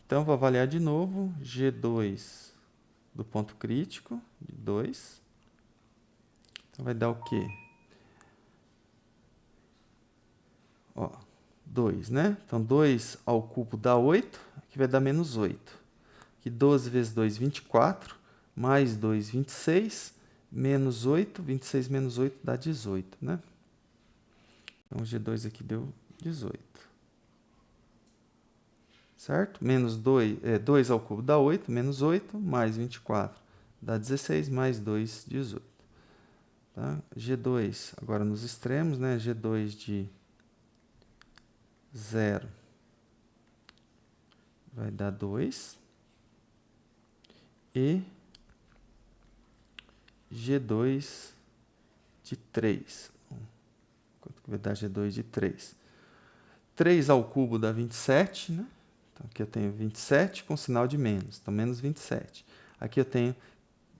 S1: Então, vou avaliar de novo G2 do ponto crítico, de 2. Então, vai dar o quê? Ó, 2, né? Então, 2 ao cubo dá 8, aqui vai dar menos 8. Aqui 12 vezes 2, 24, mais 2, 26, menos 8, 26 menos 8 dá 18, né? Então, o G2 aqui deu 18. Certo? Menos 2, 2 ao cubo dá 8, menos 8, mais 24 dá 16, mais 2, 18. Tá? G2, agora nos extremos, né? G2 de 0 vai dar 2. E G2 de 3. Quanto que vai dar G2 de 3? 3 ao cubo dá 27, né? Então, aqui eu tenho 27 com sinal de menos, então menos 27. Aqui eu tenho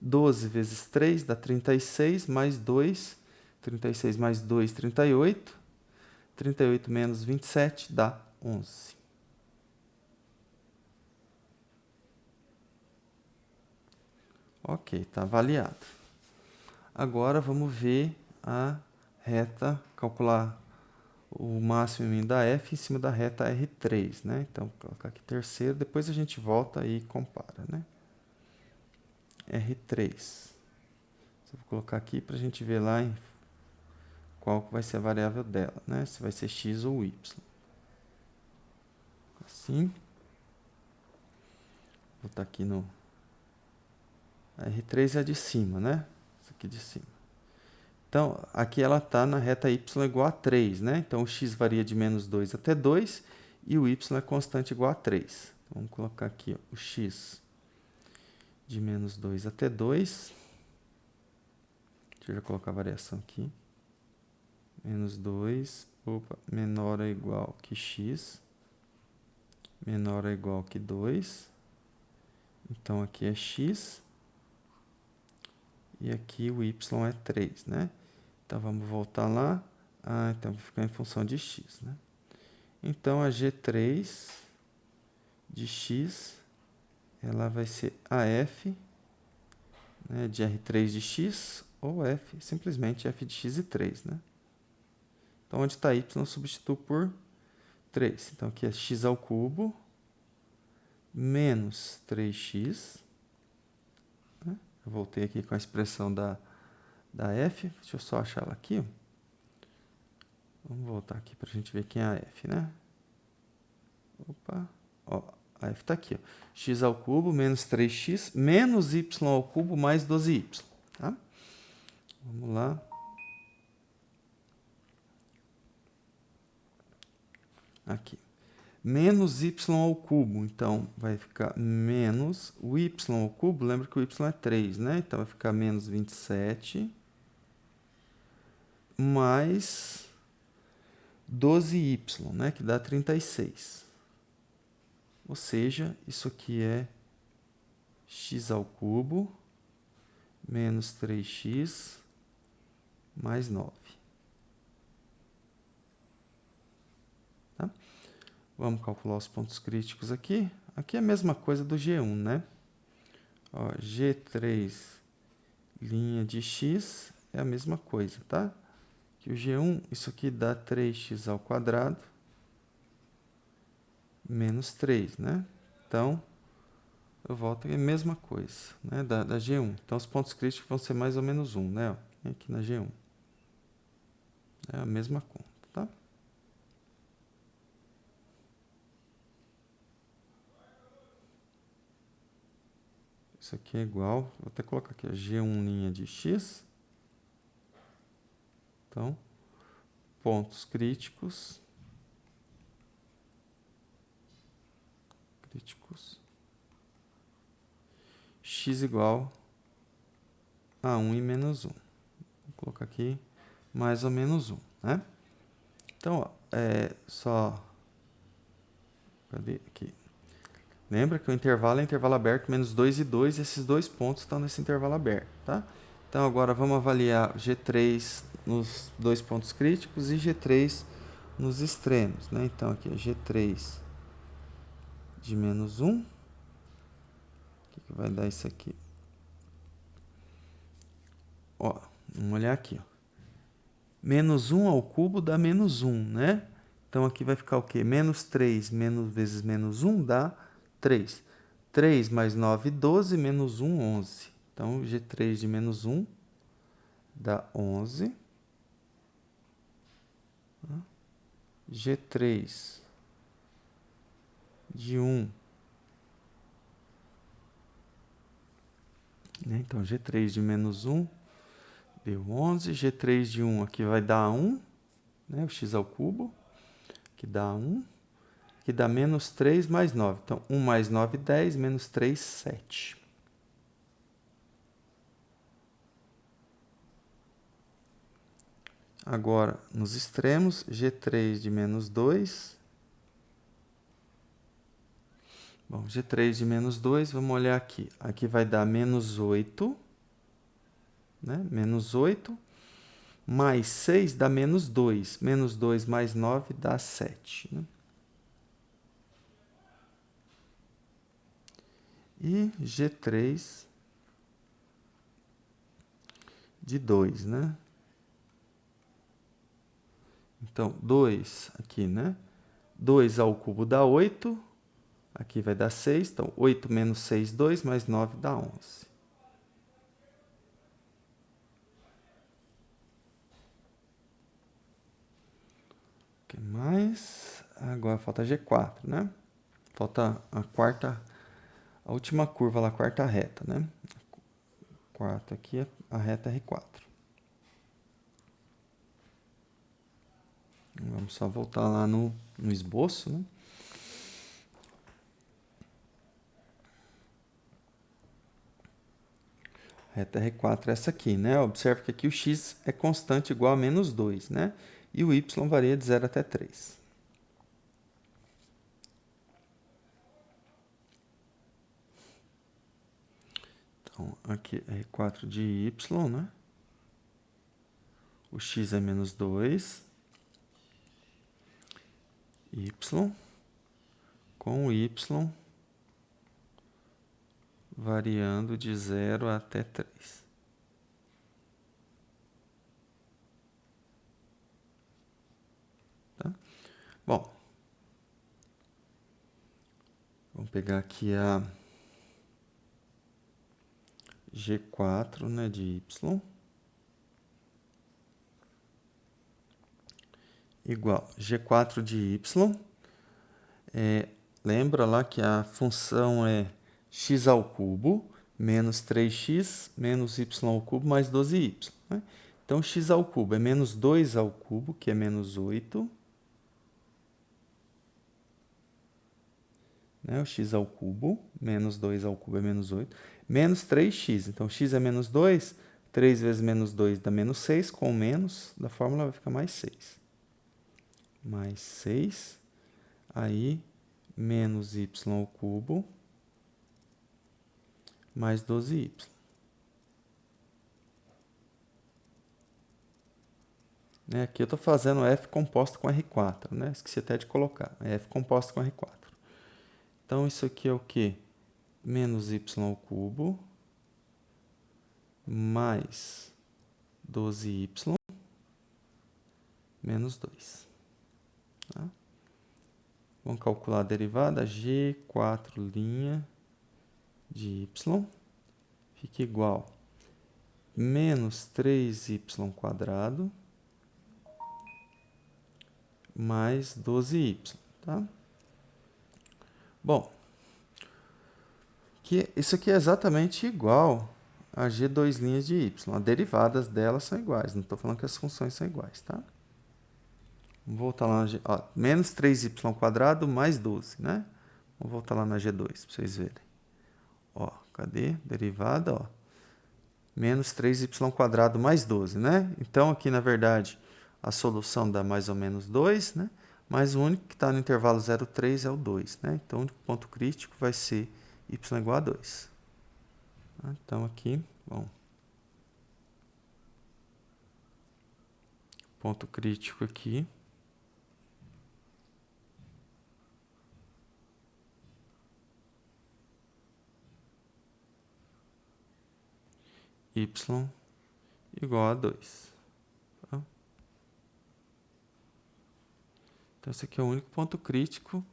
S1: 12 vezes 3 dá 36, mais 2, 36 mais 2, 38. 38 menos 27 dá 11. Ok, está avaliado. Agora vamos ver a reta, calcular o máximo e mínimo da F em cima da reta R3, né? Então, vou colocar aqui terceiro, depois a gente volta e compara, né? R3. Vou colocar aqui para a gente ver lá em qual vai ser a variável dela, né? Se vai ser x ou y. Assim. Vou botar aqui no... A R3 é a de cima, né? Isso aqui de cima. Então, aqui ela está na reta y igual a 3, né? Então, o x varia de menos 2 até 2 e o y é constante igual a 3. Então, vamos colocar aqui ó, o x de menos 2 até 2. Deixa eu já colocar a variação aqui. Menos 2, opa, menor ou igual que x, menor ou igual que 2. Então, aqui é x e aqui o y é 3, né? Então, vamos voltar lá. Então, vai ficar em função de x, né? Então, a G3 de x, ela vai ser a f, né, de R3 de x, ou f, simplesmente f de x e 3, né? Então, onde está y, eu substituo por 3. Então, aqui é x ao cubo menos 3x. Né? Eu voltei aqui com a expressão da f. Deixa eu só achar ela aqui. Vamos voltar aqui para a gente ver quem é a f, né? Opa, ó, a f está aqui. Ó. X ao cubo menos 3x menos y ao cubo mais 12y. Tá? Vamos lá. Aqui. Menos y ao cubo. Então, vai ficar menos o y ao cubo. Lembra que o y é 3, né? Então, vai ficar menos 27 mais 12y, né? Que dá 36. Ou seja, isso aqui é x ao cubo menos 3x mais 9. Tá? Vamos calcular os pontos críticos aqui. Aqui é a mesma coisa do G1, né? Ó, G3 linha de x é a mesma coisa, tá? Que o G1, isso aqui dá 3x ao quadrado menos 3, né? Então, eu volto aqui, a mesma coisa, né? Da G1. Então, os pontos críticos vão ser mais ou menos 1, né? Ó, aqui na G1. É a mesma conta, tá? Isso aqui é igual, vou até colocar aqui, G1 linha de x. Então, pontos críticos. X igual a 1 e menos 1. Vou colocar aqui mais ou menos 1, né? Então, ó, cadê aqui? Lembra que o intervalo é intervalo aberto, menos 2 e 2, esses dois pontos estão nesse intervalo aberto, tá? Então, agora vamos avaliar G3 nos dois pontos críticos e G3 nos extremos, né? Então, aqui é G3 de menos 1. O que vai dar isso aqui? Ó, vamos olhar aqui, ó. Menos 1 ao cubo dá menos 1, né? Então, aqui vai ficar o quê? Menos 3 vezes menos 1 dá 3. 3 mais 9, 12, menos 1, 11. Então, G3 de menos 1 dá 11. G3 de 1. Né? Então, G3 de menos 1 deu 11. G3 de 1 aqui vai dar 1. Né? O x ao cubo. Que dá 1. Que dá menos 3 mais 9. Então, 1 mais 9, 10. Menos 3, 7. Agora, nos extremos, G3 de menos 2. Bom, G3 de menos 2, vamos olhar aqui. Aqui vai dar menos 8. Né? Menos 8. Mais 6 dá menos 2. Menos 2 mais 9 dá 7. Né? E G3 de 2, né? Então, 2 aqui, né? 2 ao cubo dá 8. Aqui vai dar 6. Então, 8 menos 6, 2, mais 9 dá 11. O que mais? Agora falta G4, né? Falta a última curva lá, a quarta reta, né? Quarta aqui, a reta R4. Vamos só voltar lá no esboço, né? Reta R4 é essa aqui, né? Observe que aqui o x é constante igual a menos 2, né? E o y varia de 0 até 3. Então, aqui é R4 de y, né? O x é menos 2. Y com o y variando de 0 até 3. Tá? Bom, vamos pegar aqui a G4, né, de y igual G4 de y. Lembra lá que a função é x ao cubo menos 3x menos y ao cubo mais 12y. Né? Então, x ao cubo é menos 2 ao cubo, que é menos 8. Né? O x ao cubo, menos 2 ao cubo é menos 8. Menos 3x, então x é menos 2, 3 vezes menos 2 dá menos 6, com menos da fórmula vai ficar mais 6. Mais 6, aí menos y ao cubo mais 12y. Né? Aqui eu estou fazendo f composta com R4, né? Esqueci até de colocar, f composta com R4. Então, isso aqui é o quê? Menos y ao cubo mais 12y menos 2. Tá? Vamos calcular a derivada. G4' de y fica igual a menos 3y² mais 12y. Tá? Bom, isso aqui é exatamente igual a G2' de y. As derivadas delas são iguais. Não estou falando que as funções são iguais, tá? Vamos voltar lá na G... Ó, menos 3y² mais 12, né? Vamos voltar lá na G2 para vocês verem. Ó, cadê? Derivada, ó. menos 3y² mais 12, né? Então, aqui, na verdade, a solução dá mais ou menos 2, né? Mas o único que está no intervalo 0,3 é o 2, né? Então, o único ponto crítico vai ser y igual a 2. Então, aqui, bom, ponto crítico aqui y igual a 2. Tá? Então, esse aqui é o único ponto crítico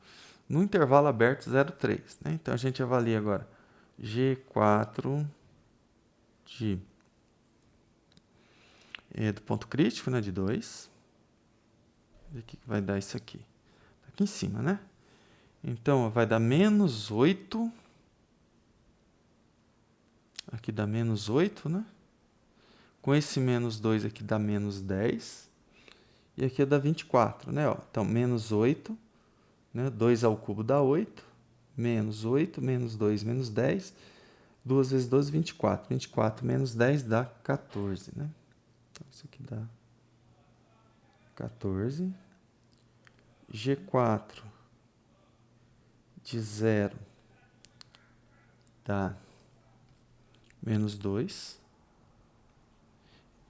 S1: no intervalo aberto 0,3. Né? Então, a gente avalia agora G4 do ponto crítico, né, de 2. O que vai dar isso aqui? Tá aqui em cima, né? Então, vai dar menos 8. Aqui dá menos 8, né? Com esse menos 2 aqui dá menos 10. E aqui dá 24, né? Ó, então, menos 8, né? 2 ao cubo dá 8. Menos 8, menos 2, menos 10. 2 vezes 12, 24. 24 menos 10 dá 14, né? Então, isso aqui dá 14. G4 de 0 dá menos 2.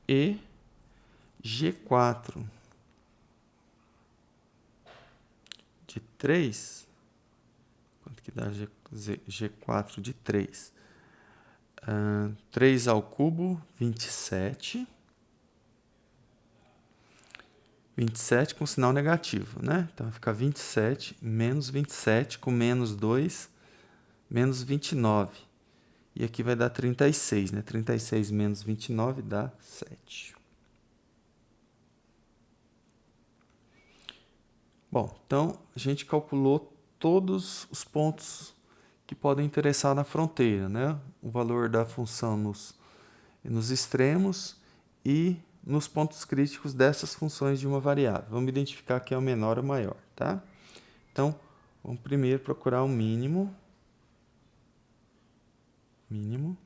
S1: E G4 de 3, quanto que dá G4 de 3? 3 ao cubo, 27. 27 com sinal negativo, né? Então, vai ficar 27 menos 27 com menos 2, menos 29. E aqui vai dar 36, né? 36 menos 29 dá 7. Bom, então a gente calculou todos os pontos que podem interessar na fronteira, né? O valor da função nos extremos e nos pontos críticos dessas funções de uma variável. Vamos identificar quem é o menor ou o maior, tá? Então, vamos primeiro procurar o mínimo. Mínimo.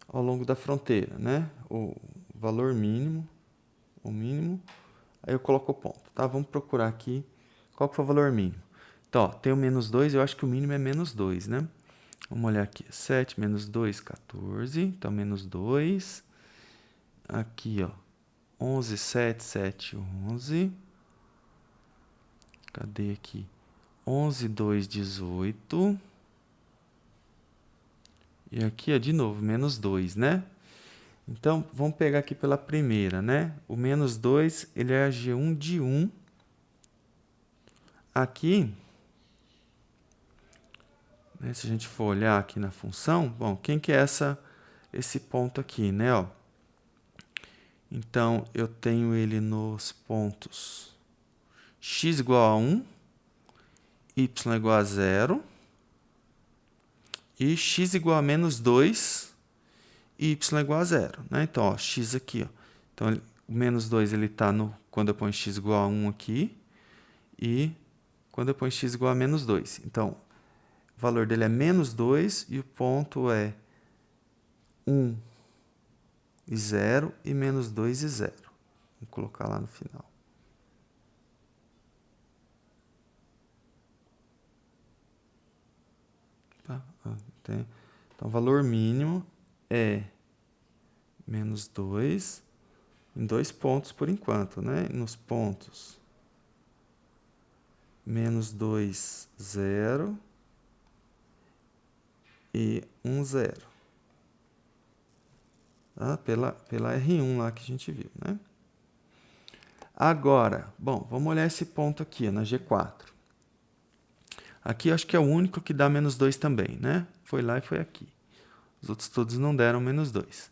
S1: Ao longo da fronteira, né? O valor mínimo, o mínimo. Aí eu coloco o ponto, tá? Vamos procurar aqui qual que foi o valor mínimo. Então, ó, tem o menos 2, eu acho que o mínimo é menos 2, né? Vamos olhar aqui. 7 menos 2, 14. Então, menos 2. Aqui, ó. 11, 7, 7, 11. Cadê aqui? 11, 2, 18. E aqui, ó, de novo, menos 2, né? Então, vamos pegar aqui pela primeira, né? O menos 2, ele é a G1 de 1. Aqui, né, se a gente for olhar aqui na função, bom, quem que é esse ponto aqui, né? Ó? Então, eu tenho ele nos pontos x igual a 1, y igual a 0, e x igual a menos 2, e y igual a 0. Né? Então, ó, x aqui. Ó. Então, o menos 2 está quando eu ponho x igual a 1 aqui, e quando eu ponho x igual a menos 2. Então, o valor dele é menos 2 e o ponto é 1 e 0 e menos 2 e 0. Vou colocar lá no final. Tá? Então, o valor mínimo é menos 2 em 2 pontos por enquanto, né? Nos pontos menos 2, 0 e 1, 0. Tá? Pela R1 lá que a gente viu, né? Agora, bom, vamos olhar esse ponto aqui, ó, na G4. Aqui eu acho que é o único que dá menos 2 também, né? Foi lá e foi aqui. Os outros todos não deram menos 2.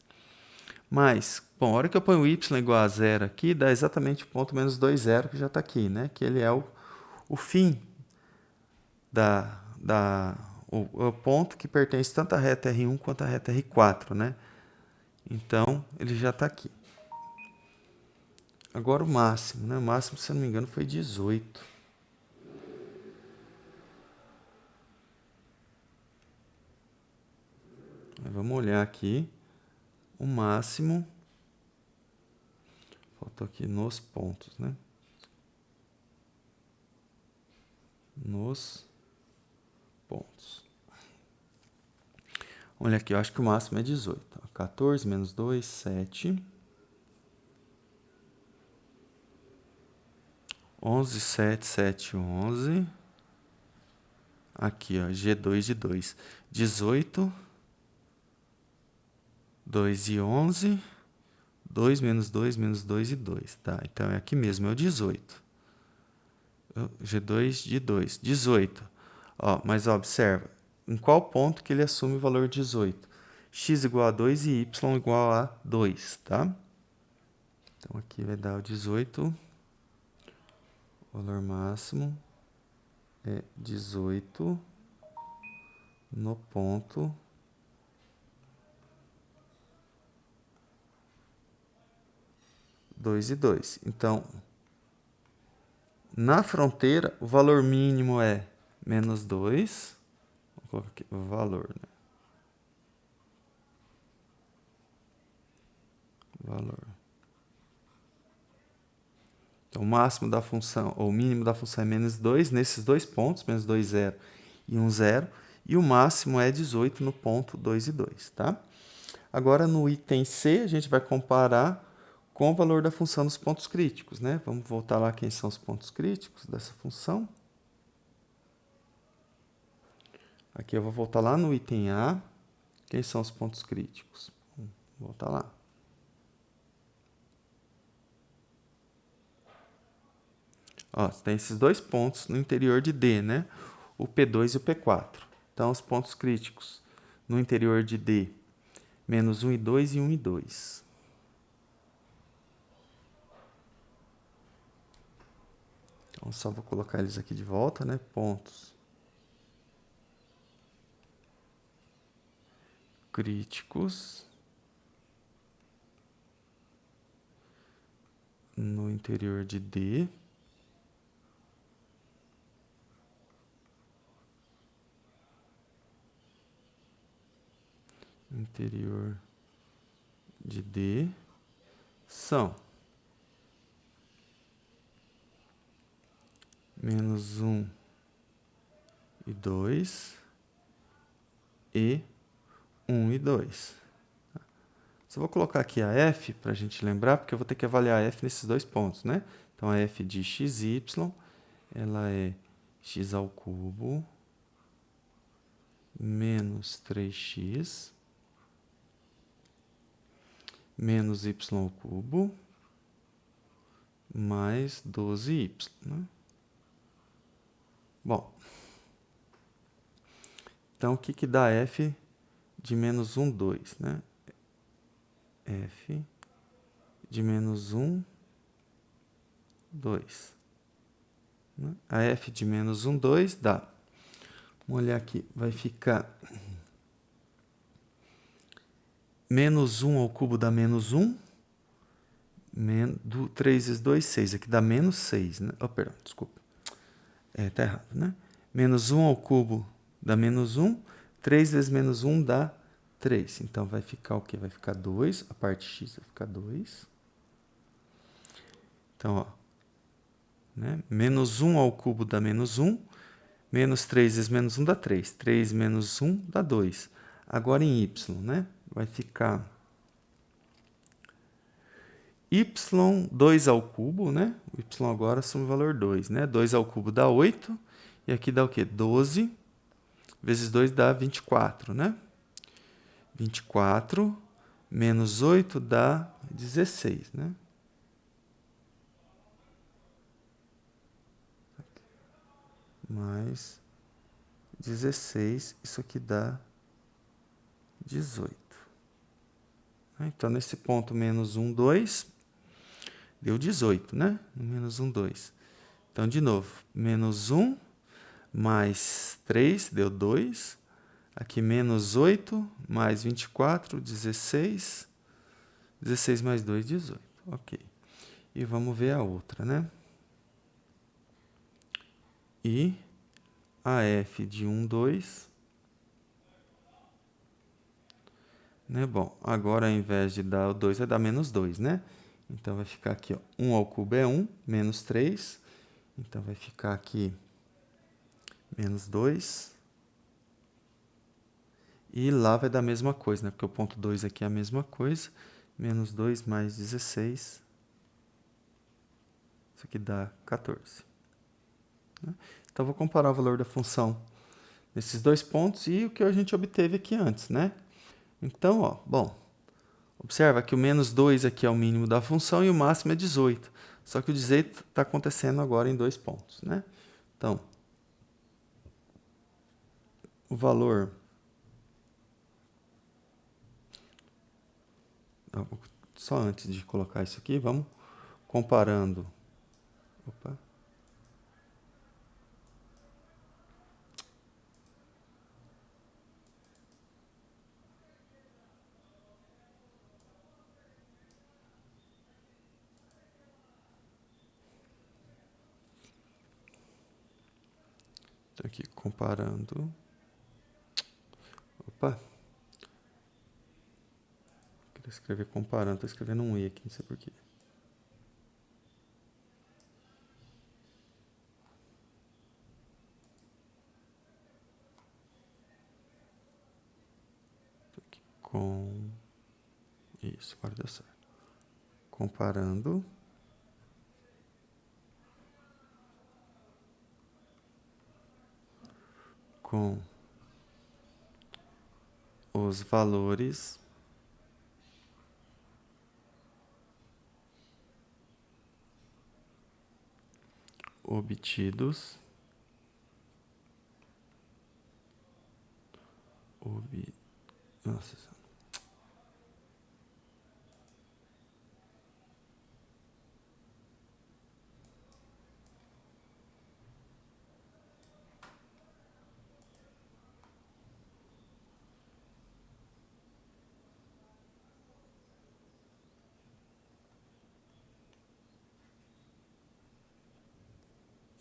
S1: Mas, bom, a hora que eu ponho y igual a 0 aqui, dá exatamente o ponto menos 2, 0, que já está aqui, né? Que ele é o fim o ponto que pertence tanto à reta R1 quanto à reta R4, né? Então, ele já está aqui. Agora o máximo, né? O máximo, se eu não me engano, foi 18. Vamos olhar aqui o máximo. Faltou aqui nos pontos, né? Nos pontos. Olha aqui, eu acho que o máximo é 18. 14 menos 2, 7. 11, 7, 7, 11. Aqui, ó, G2 de 2. 18, 2 e 11. 2 menos 2 menos 2 e 2. Tá, então é aqui mesmo, é o 18. G2 de 2. 18. Ó, mas ó, observa, em qual ponto que ele assume o valor 18? X igual a 2 e Y igual a 2, tá? Então aqui vai dar o 18. O valor máximo é 18 no ponto 2 e 2. Então, na fronteira, o valor mínimo é menos 2. Vou colocar aqui o valor, né? Valor. Então, o máximo da função, ou o mínimo da função é menos 2, nesses dois pontos, menos 2, 0 e 1, 0. E o máximo é 18 no ponto 2 e 2, tá? Agora, no item C, a gente vai comparar com o valor da função dos pontos críticos, né? Vamos voltar lá quem são os pontos críticos dessa função. Aqui eu vou voltar lá no item A. Quem são os pontos críticos? Vou voltar lá. Ó, tem esses dois pontos no interior de D, né? O P2 e o P4. Então, os pontos críticos no interior de D, menos 1 e 2 e 1 e 2. Então, só vou colocar eles aqui de volta, né? Pontos críticos no interior de D. Interior de D são menos 1 e 2 e 1 e 2. Só vou colocar aqui a f para a gente lembrar, porque eu vou ter que avaliar a f nesses dois pontos, né? Então, a f de xy, ela é x ao cubo menos 3x menos y ao cubo mais 12y, né? Bom, então, o que que dá f de menos 1, 2, né? F de menos 1, 2. Né? A f de menos 1, 2 dá. Vamos olhar aqui, vai ficar menos 1 ao cubo dá menos 1. 3 vezes 2, 6. Aqui dá menos 6, né? Oh, perdão, desculpa. Tá errado, né? Menos 1 ao cubo dá menos 1. 3 vezes menos 1 dá 3. Então, vai ficar o quê? Vai ficar 2. A parte x vai ficar 2. Então, ó. Né? Menos 1 ao cubo dá menos 1. Menos 3 vezes menos 1 dá 3. 3 menos 1 dá 2. Agora, em y, né? Vai ficar y2 ao cubo, né? O y agora assume o valor 2, né? 2 ao cubo dá 8. E aqui dá o quê? 12 vezes 2 dá 24, né? 24 menos 8 dá 16, né? Mais 16, isso aqui dá 18. Então, nesse ponto, menos 1, 2, deu 18, né? Menos 1, 2. Então, de novo, menos 1 mais 3 deu 2. Aqui, menos 8 mais 24, 16. 16 mais 2, 18. Ok. E vamos ver a outra, né? E a f de 1, 2 né? Bom, agora ao invés de dar o 2, vai dar menos 2, né? Então, vai ficar aqui, ó, 1 ao cubo é 1, menos 3. Então, vai ficar aqui menos 2. E lá vai dar a mesma coisa, né? Porque o ponto 2 aqui é a mesma coisa. Menos 2 mais 16. Isso aqui dá 14. Né? Então, vou comparar o valor da função nesses dois pontos e o que a gente obteve aqui antes, né? Então, ó, bom, observa que o menos 2 aqui é o mínimo da função e o máximo é 18. Só que o 18 está acontecendo agora em dois pontos, né? Então, o valor... Só antes de colocar isso aqui, vamos comparando. Opa. Estou aqui comparando. Opa. Queria escrever comparando, estou escrevendo um E aqui, não sei porquê. Tô aqui com... Isso, agora deu certo. Comparando com os valores obtidos Nossa,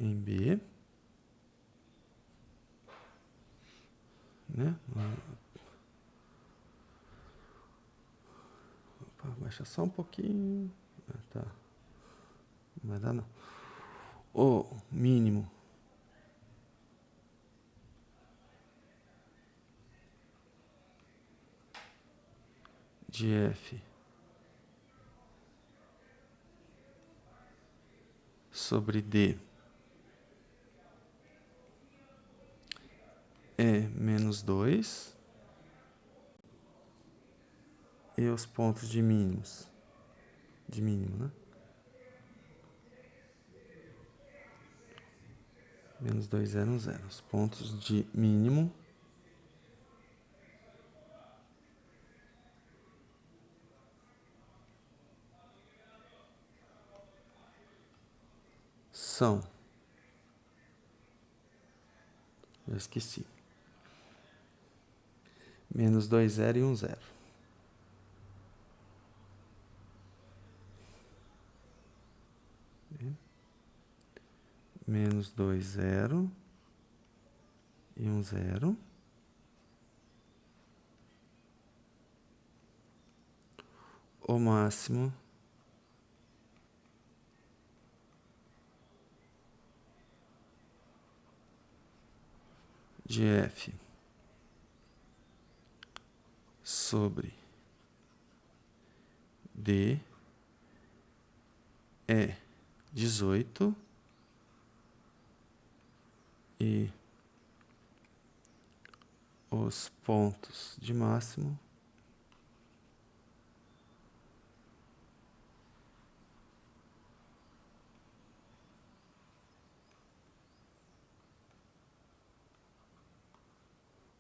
S1: em B, né? Opa, baixa só um pouquinho. Ah, tá. Não vai dar não. O mínimo de F sobre D é menos 2 e os pontos de mínimos, de mínimo, né? Menos 2, 0, 0. Os pontos de mínimo são... Eu esqueci. Menos 2, 0 e 1, 0. Menos 2, 0 e 1, 0. O máximo de F sobre D é 18 e os pontos de máximo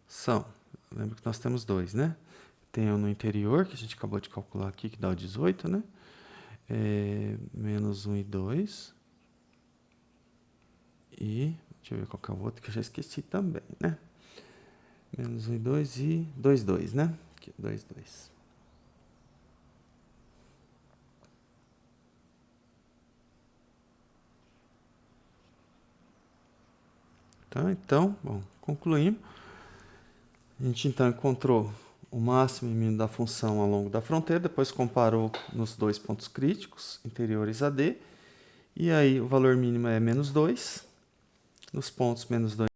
S1: são... Lembra que nós temos dois, né? Tem um no interior, que a gente acabou de calcular aqui, que dá o 18, né? Menos 1 e 2. E, deixa eu ver qual que é o outro, que eu já esqueci também, né? Menos 1 e 2 e 2, 2, né? Aqui, 2, 2. Tá? Então, bom, concluímos. A gente então encontrou o máximo e mínimo da função ao longo da fronteira, depois comparou nos dois pontos críticos, interiores a D, e aí o valor mínimo é -2, nos pontos -2